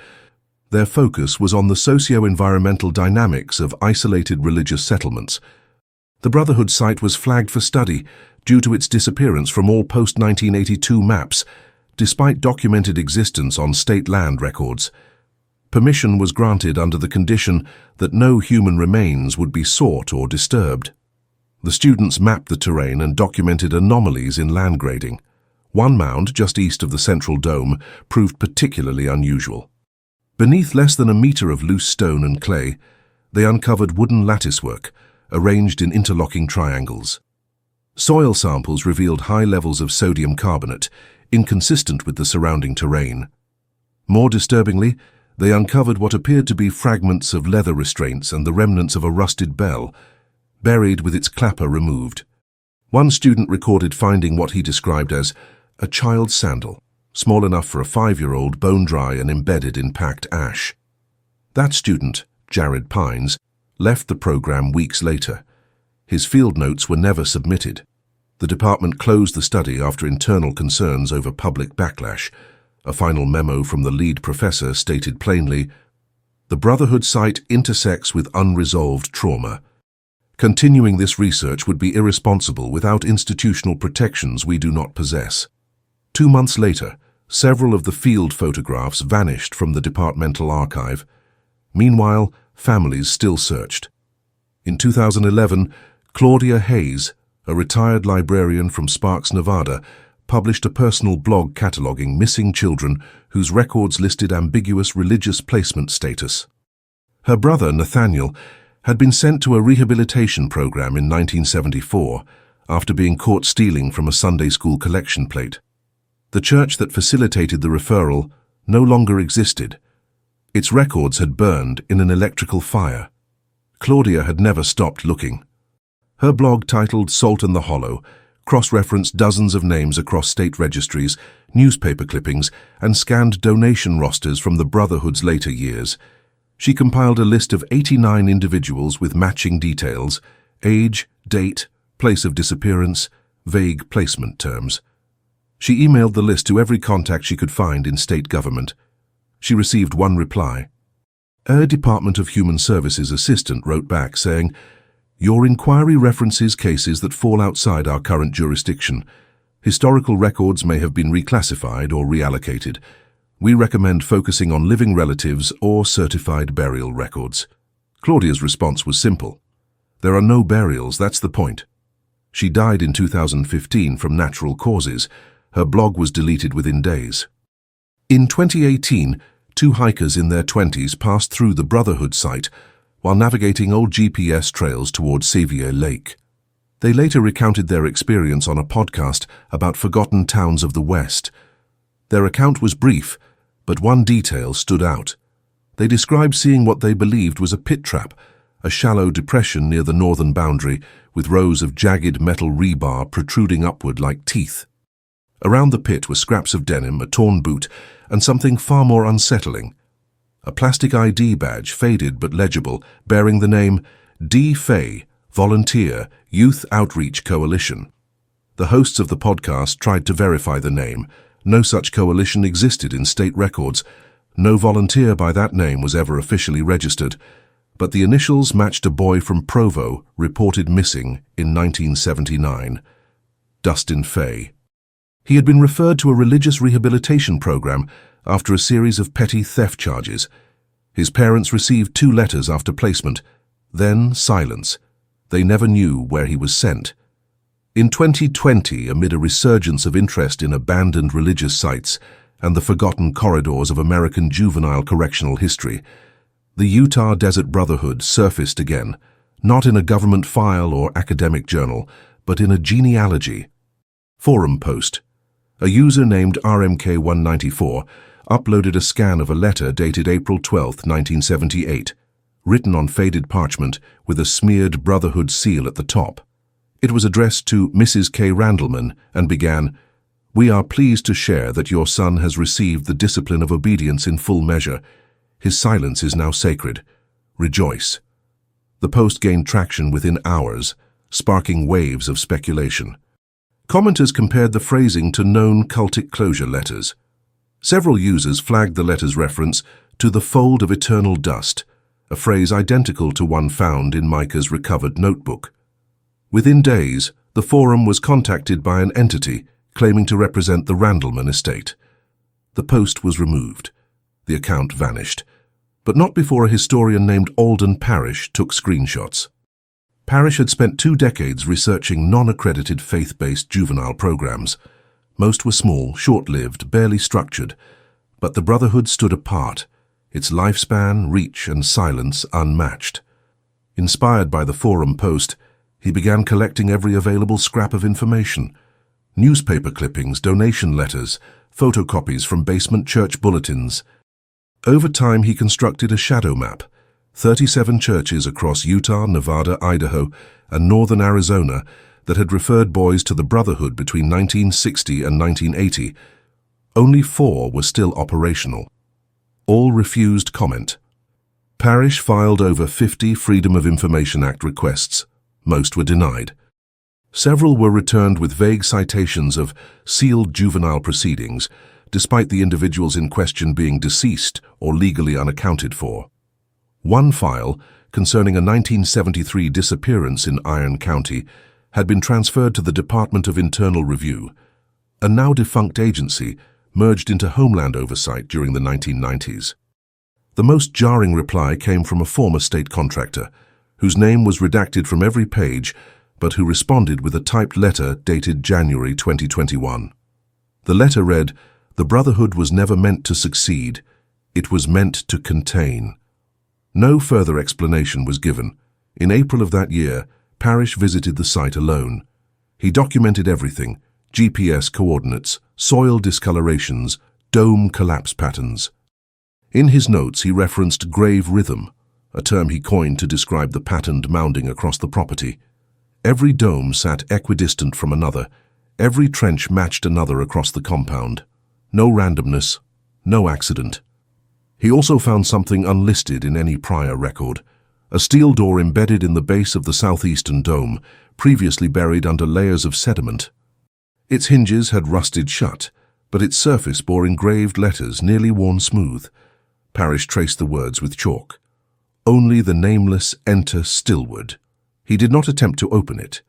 A: Their focus was on the socio-environmental dynamics of isolated religious settlements. The Brotherhood site was flagged for study due to its disappearance from all post-1982 maps, despite documented existence on state land records. Permission was granted under the condition that no human remains would be sought or disturbed. The students mapped the terrain and documented anomalies in land grading. One mound, just east of the central dome, proved particularly unusual. Beneath less than a meter of loose stone and clay, they uncovered wooden latticework, arranged in interlocking triangles. Soil samples revealed high levels of sodium carbonate, inconsistent with the surrounding terrain. More disturbingly, they uncovered what appeared to be fragments of leather restraints and the remnants of a rusted bell, buried with its clapper removed. One student recorded finding what he described as a child's sandal, small enough for a 5-year-old, bone-dry and embedded in packed ash. That student, Jared Pines, left the program weeks later. His field notes were never submitted. The department closed the study after internal concerns over public backlash. A final memo from the lead professor stated plainly, "The Brotherhood site intersects with unresolved trauma. Continuing this research would be irresponsible without institutional protections we do not possess." 2 months later, several of the field photographs vanished from the departmental archive. Meanwhile, families still searched. In 2011, Claudia Hayes, a retired librarian from Sparks, Nevada, published a personal blog cataloging missing children whose records listed ambiguous religious placement status. Her brother, Nathaniel, had been sent to a rehabilitation program in 1974 after being caught stealing from a Sunday school collection plate. The church that facilitated the referral no longer existed. Its records had burned in an electrical fire. Claudia had never stopped looking. Her blog, titled Salt in the Hollow, cross-referenced dozens of names across state registries, newspaper clippings, and scanned donation rosters from the Brotherhood's later years. She compiled a list of 89 individuals with matching details: age, date, place of disappearance, vague placement terms. She emailed the list to every contact she could find in state government. She received one reply. A Department of Human Services assistant wrote back saying, "Your inquiry references cases that fall outside our current jurisdiction. Historical records may have been reclassified or reallocated. We recommend focusing on living relatives or certified burial records." Claudia's response was simple. "There are no burials, that's the point." She died in 2015 from natural causes. Her blog was deleted within days. In 2018, 2 hikers in their 20s passed through the Brotherhood site while navigating old GPS trails toward Sevier Lake. They later recounted their experience on a podcast about forgotten towns of the West. Their account was brief, but one detail stood out. They described seeing what they believed was a pit trap, a shallow depression near the northern boundary with rows of jagged metal rebar protruding upward like teeth. Around the pit were scraps of denim, a torn boot, and something far more unsettling. A plastic ID badge, faded but legible, bearing the name D. Fay, Volunteer, Youth Outreach Coalition. The hosts of the podcast tried to verify the name. No such coalition existed in state records. No volunteer by that name was ever officially registered. But the initials matched a boy from Provo reported missing in 1979. Dustin Fay. He had been referred to a religious rehabilitation program after a series of petty theft charges. His parents received 2 letters after placement, then silence. They never knew where he was sent. In 2020, amid a resurgence of interest in abandoned religious sites and the forgotten corridors of American juvenile correctional history, the Utah Desert Brotherhood surfaced again, not in a government file or academic journal, but in a genealogy. Forum post. A user named RMK194 uploaded a scan of a letter dated April 12, 1978, written on faded parchment with a smeared Brotherhood seal at the top. It was addressed to Mrs. K. Randleman and began, "We are pleased to share that your son has received the discipline of obedience in full measure. His silence is now sacred. Rejoice." The post gained traction within hours, sparking waves of speculation. Commenters compared the phrasing to known cultic closure letters. Several users flagged the letter's reference to the fold of eternal dust, a phrase identical to one found in Micah's recovered notebook. Within days, the forum was contacted by an entity claiming to represent the Randleman estate. The post was removed. The account vanished, but not before a historian named Alden Parrish took screenshots. Parrish had spent 2 decades researching non-accredited faith-based juvenile programs. Most were small, short-lived, barely structured, but the Brotherhood stood apart, its lifespan, reach, and silence unmatched. Inspired by the forum post, he began collecting every available scrap of information: newspaper clippings, donation letters, photocopies from basement church bulletins. Over time, he constructed a shadow map: 37 churches across Utah, Nevada, Idaho, and northern Arizona that had referred boys to the Brotherhood between 1960 and 1980. Only 4 were still operational. All refused comment. Parrish filed over 50 Freedom of Information Act requests. Most were denied. Several were returned with vague citations of sealed juvenile proceedings, despite the individuals in question being deceased or legally unaccounted for. One file, concerning a 1973 disappearance in Iron County, had been transferred to the Department of Internal Review, a now-defunct agency merged into Homeland Oversight during the 1990s. The most jarring reply came from a former state contractor, whose name was redacted from every page, but who responded with a typed letter dated January 2021. The letter read, "The Brotherhood was never meant to succeed. It was meant to contain." No further explanation was given. In April of that year, Parrish visited the site alone. He documented everything: GPS coordinates, soil discolorations, dome collapse patterns. In his notes, he referenced grave rhythm, a term he coined to describe the patterned mounding across the property. Every dome sat equidistant from another. Every trench matched another across the compound. No randomness, no accident. He also found something unlisted in any prior record: a steel door embedded in the base of the southeastern dome, previously buried under layers of sediment. Its hinges had rusted shut, but its surface bore engraved letters nearly worn smooth. Parrish traced the words with chalk. Only the nameless Enter Stillward. He did not attempt to open it,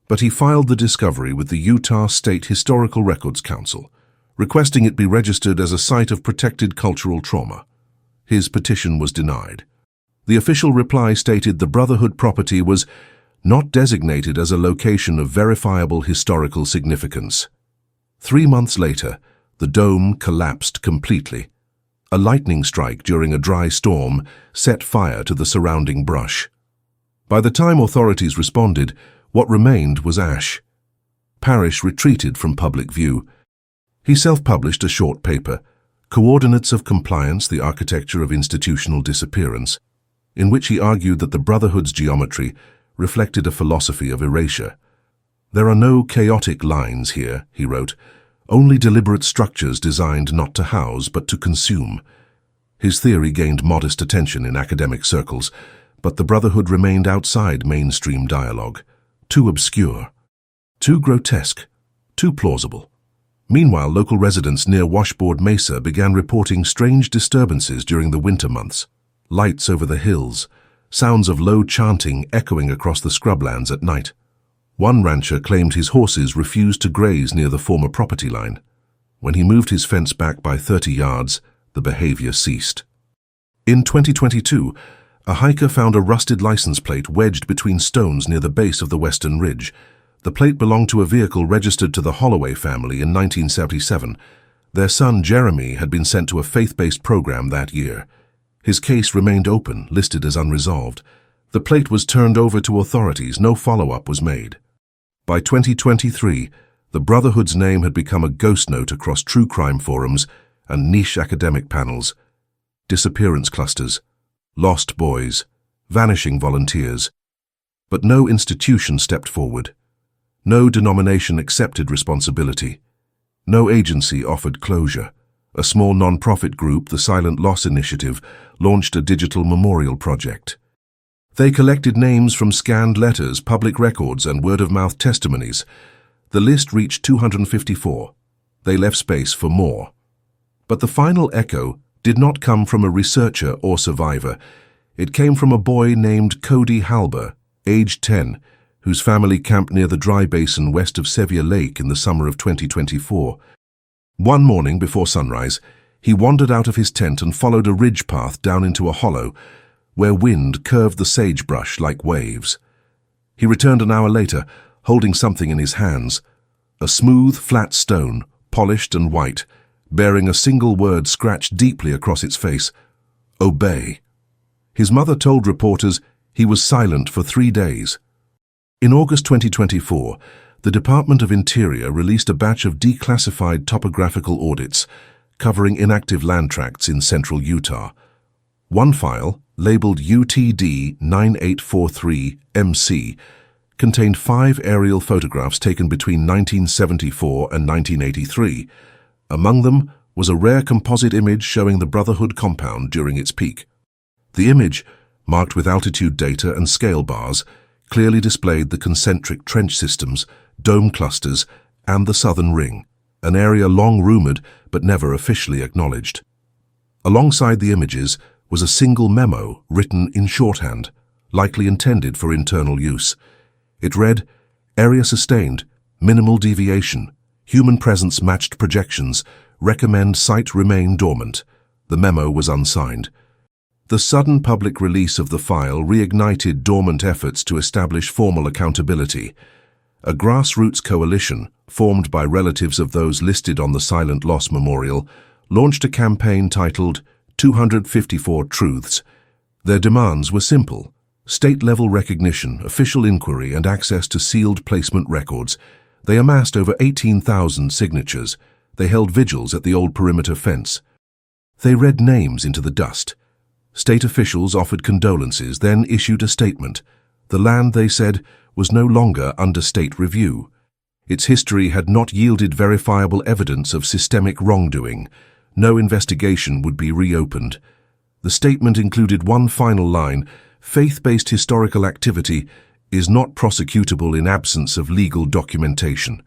A: but he filed the discovery with the Utah State Historical Records Council, requesting it be registered as a site of protected cultural trauma. His petition was denied. The official reply stated the Brotherhood property was not designated as a location of verifiable historical significance. 3 months later, the dome collapsed completely. A lightning strike during a dry storm set fire to the surrounding brush. By the time authorities responded, what remained was ash. Parrish retreated from public view. He self-published a short paper, Coordinates of Compliance: The Architecture of Institutional Disappearance, in which he argued that the Brotherhood's geometry reflected a philosophy of erasure. "There are no chaotic lines here," he wrote, "only deliberate structures designed not to house but to consume." His theory gained modest attention in academic circles, but the Brotherhood remained outside mainstream dialogue. Too obscure, too grotesque, too plausible. Meanwhile, local residents near Washboard Mesa began reporting strange disturbances during the winter months. Lights over the hills, sounds of low chanting echoing across the scrublands at night. One rancher claimed his horses refused to graze near the former property line. When he moved his fence back by 30 yards, the behavior ceased. In 2022, a hiker found a rusted license plate wedged between stones near the base of the western ridge. The plate belonged to a vehicle registered to the Holloway family in 1977. Their son, Jeremy, had been sent to a faith-based program that year. His case remained open, listed as unresolved. The plate was turned over to authorities. No follow-up was made. By 2023, the Brotherhood's name had become a ghost note across true crime forums and niche academic panels. Disappearance clusters, lost boys, vanishing volunteers. But no institution stepped forward. No denomination accepted responsibility. No agency offered closure. A small non-profit group, the Silent Loss Initiative, launched a digital memorial project. They collected names from scanned letters, public records, and word-of-mouth testimonies. The list reached 254. They left space for more. But the final echo did not come from a researcher or survivor. It came from a boy named Cody Halber, aged 10, whose family camped near the dry basin west of Sevier Lake in the summer of 2024. One morning before sunrise, he wandered out of his tent and followed a ridge path down into a hollow, where wind curved the sagebrush like waves. He returned an hour later, holding something in his hands, a smooth, flat stone, polished and white, bearing a single word scratched deeply across its face: "Obey." His mother told reporters he was silent for 3 days. In August 2024, the Department of Interior released a batch of declassified topographical audits covering inactive land tracts in central Utah. One file, labeled UTD 9843MC, contained 5 aerial photographs taken between 1974 and 1983. Among them was a rare composite image showing the Brotherhood compound during its peak. The image, marked with altitude data and scale bars, clearly displayed the concentric trench systems, dome clusters, and the southern ring, an area long rumored but never officially acknowledged. Alongside the images was a single memo written in shorthand, likely intended for internal use. It read, "Area sustained, minimal deviation, human presence matched projections, recommend site remain dormant." The memo was unsigned. The sudden public release of the file reignited dormant efforts to establish formal accountability. A grassroots coalition, formed by relatives of those listed on the Silent Loss Memorial, launched a campaign titled 254 Truths. Their demands were simple: state-level recognition, official inquiry, and access to sealed placement records. They amassed over 18,000 signatures. They held vigils at the old perimeter fence. They read names into the dust. State officials offered condolences, then issued a statement. The land, they said, was no longer under state review. Its history had not yielded verifiable evidence of systemic wrongdoing. No investigation would be reopened. The statement included one final line: faith-based historical activity is not prosecutable in absence of legal documentation.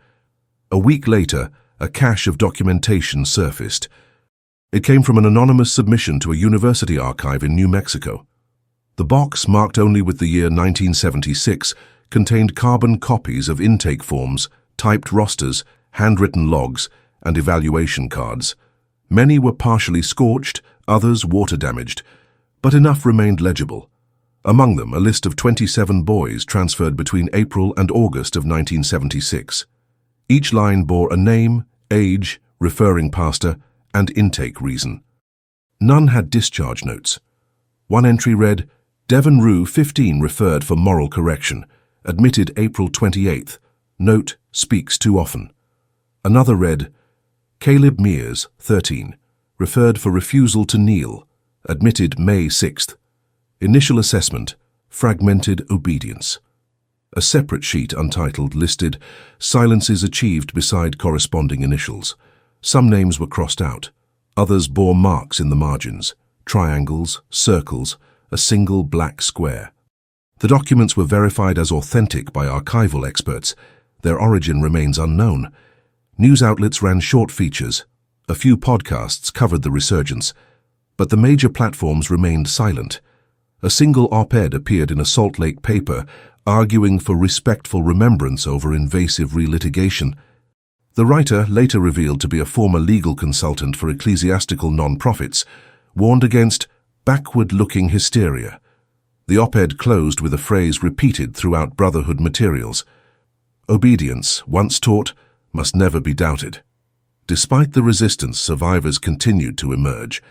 A: A week later, a cache of documentation surfaced. It came from an anonymous submission to a university archive in New Mexico. The box, marked only with the year 1976, contained carbon copies of intake forms, typed rosters, handwritten logs, and evaluation cards. Many were partially scorched, others water-damaged, but enough remained legible. Among them, a list of 27 boys transferred between April and August of 1976. Each line bore a name, age, referring pastor, and intake reason. None had discharge notes. One entry read, "Devon Rue 15 referred for moral correction. Admitted April 28th. Note, speaks too often." Another read, "Caleb Mears, 13, referred for refusal to kneel. Admitted May 6th. Initial assessment, fragmented obedience." A separate sheet, untitled, listed silences achieved beside corresponding initials. Some names were crossed out. Others bore marks in the margins, triangles, circles, a single black square. The documents were verified as authentic by archival experts. Their origin remains unknown. News outlets ran short features. A few podcasts covered the resurgence, but the major platforms remained silent. A single op-ed appeared in a Salt Lake paper, arguing for respectful remembrance over invasive relitigation. The writer, later revealed to be a former legal consultant for ecclesiastical non-profits, warned against backward-looking hysteria. The op-ed closed with a phrase repeated throughout Brotherhood materials: "Obedience, once taught, must never be doubted." Despite the resistance, survivors continued to emerge.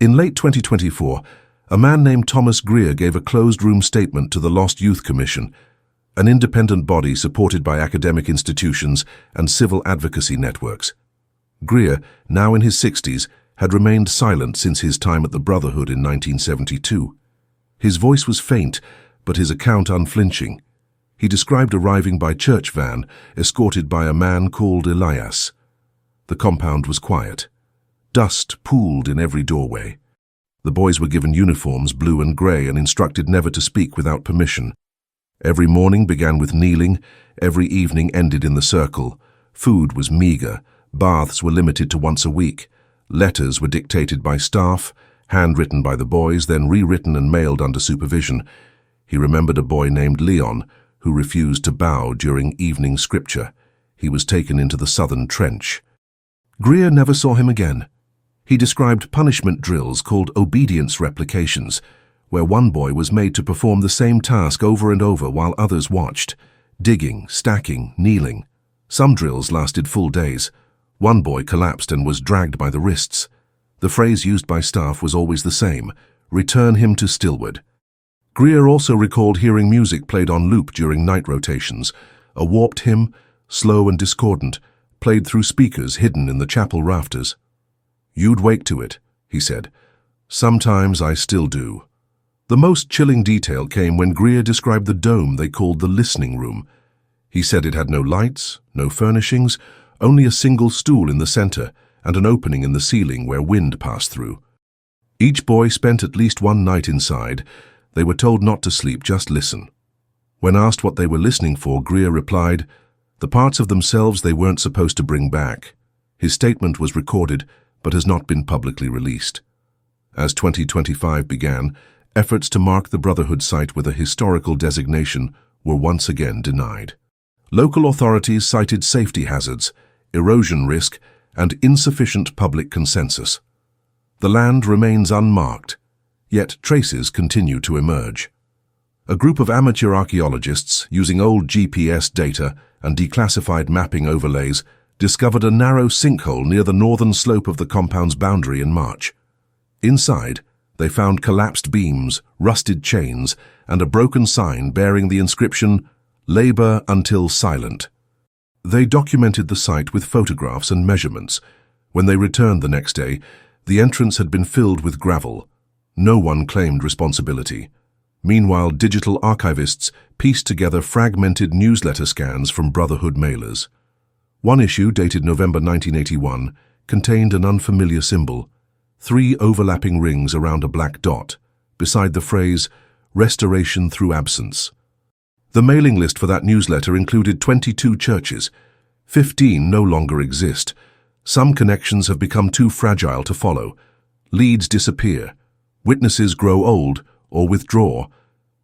A: In late 2024, a man named Thomas Greer gave a closed-room statement to the Lost Youth Commission, an independent body supported by academic institutions and civil advocacy networks. Greer, now in his 60s, had remained silent since his time at the Brotherhood in 1972. His voice was faint, but his account unflinching. He described arriving by church van, escorted by a man called Elias. The compound was quiet. Dust pooled in every doorway. The boys were given uniforms, blue and grey, and instructed never to speak without permission. Every morning began with kneeling, every evening ended in the circle. Food was meager, baths were limited to once a week. Letters were dictated by staff, handwritten by the boys, then rewritten and mailed under supervision. He remembered a boy named Leon, who refused to bow during evening scripture. He was taken into the southern trench. Greer never saw him again. He described punishment drills called obedience replications, where one boy was made to perform the same task over and over while others watched, digging, stacking, kneeling. Some drills lasted full days. One boy collapsed and was dragged by the wrists. The phrase used by staff was always the same: "Return him to Stillward." Greer also recalled hearing music played on loop during night rotations, a warped hymn, slow and discordant, played through speakers hidden in the chapel rafters. "You'd wake to it," he said. "Sometimes I still do." The most chilling detail came when Greer described the dome they called the listening room. He said it had no lights, no furnishings, only a single stool in the center and an opening in the ceiling where wind passed through. Each boy spent at least one night inside. They were told not to sleep, just listen. When asked what they were listening for, Greer replied, "The parts of themselves they weren't supposed to bring back." His statement was recorded, but has not been publicly released. As 2025 began, efforts to mark the Brotherhood site with a historical designation were once again denied. Local authorities cited safety hazards, erosion risk, and insufficient public consensus. The land remains unmarked, yet traces continue to emerge. A group of amateur archaeologists, using old GPS data and declassified mapping overlays, discovered a narrow sinkhole near the northern slope of the compound's boundary in March. Inside, they found collapsed beams, rusted chains, and a broken sign bearing the inscription, "Labor until silent." They documented the site with photographs and measurements. When they returned the next day, the entrance had been filled with gravel. No one claimed responsibility. Meanwhile, digital archivists pieced together fragmented newsletter scans from Brotherhood mailers. One issue, dated November 1981, contained an unfamiliar symbol, 3 overlapping rings around a black dot, beside the phrase, "Restoration through absence." The mailing list for that newsletter included 22 churches. 15 no longer exist. Some connections have become too fragile to follow. Leads disappear. Witnesses grow old or withdraw,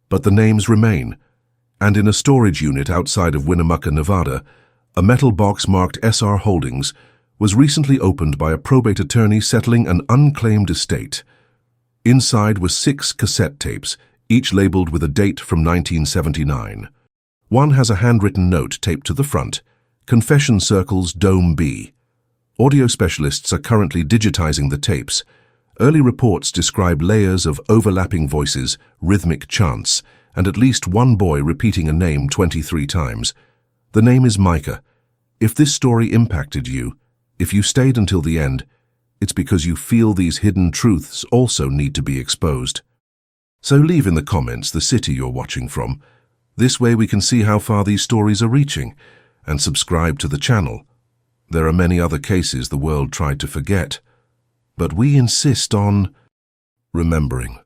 A: but the names remain. And in a storage unit outside of Winnemucca, Nevada, a metal box marked SR Holdings was recently opened by a probate attorney settling an unclaimed estate. Inside were 6 cassette tapes, each labeled with a date from 1979. One has a handwritten note taped to the front, "Confession Circles Dome B." Audio specialists are currently digitizing the tapes. Early reports describe layers of overlapping voices, rhythmic chants, and at least one boy repeating a name 23 times. The name is Micah. If this story impacted you, if you stayed until the end, it's because you feel these hidden truths also need to be exposed. So leave in the comments the city you're watching from. This way we can see how far these stories are reaching, and subscribe to the channel. There are many other cases the world tried to forget, but we insist on remembering.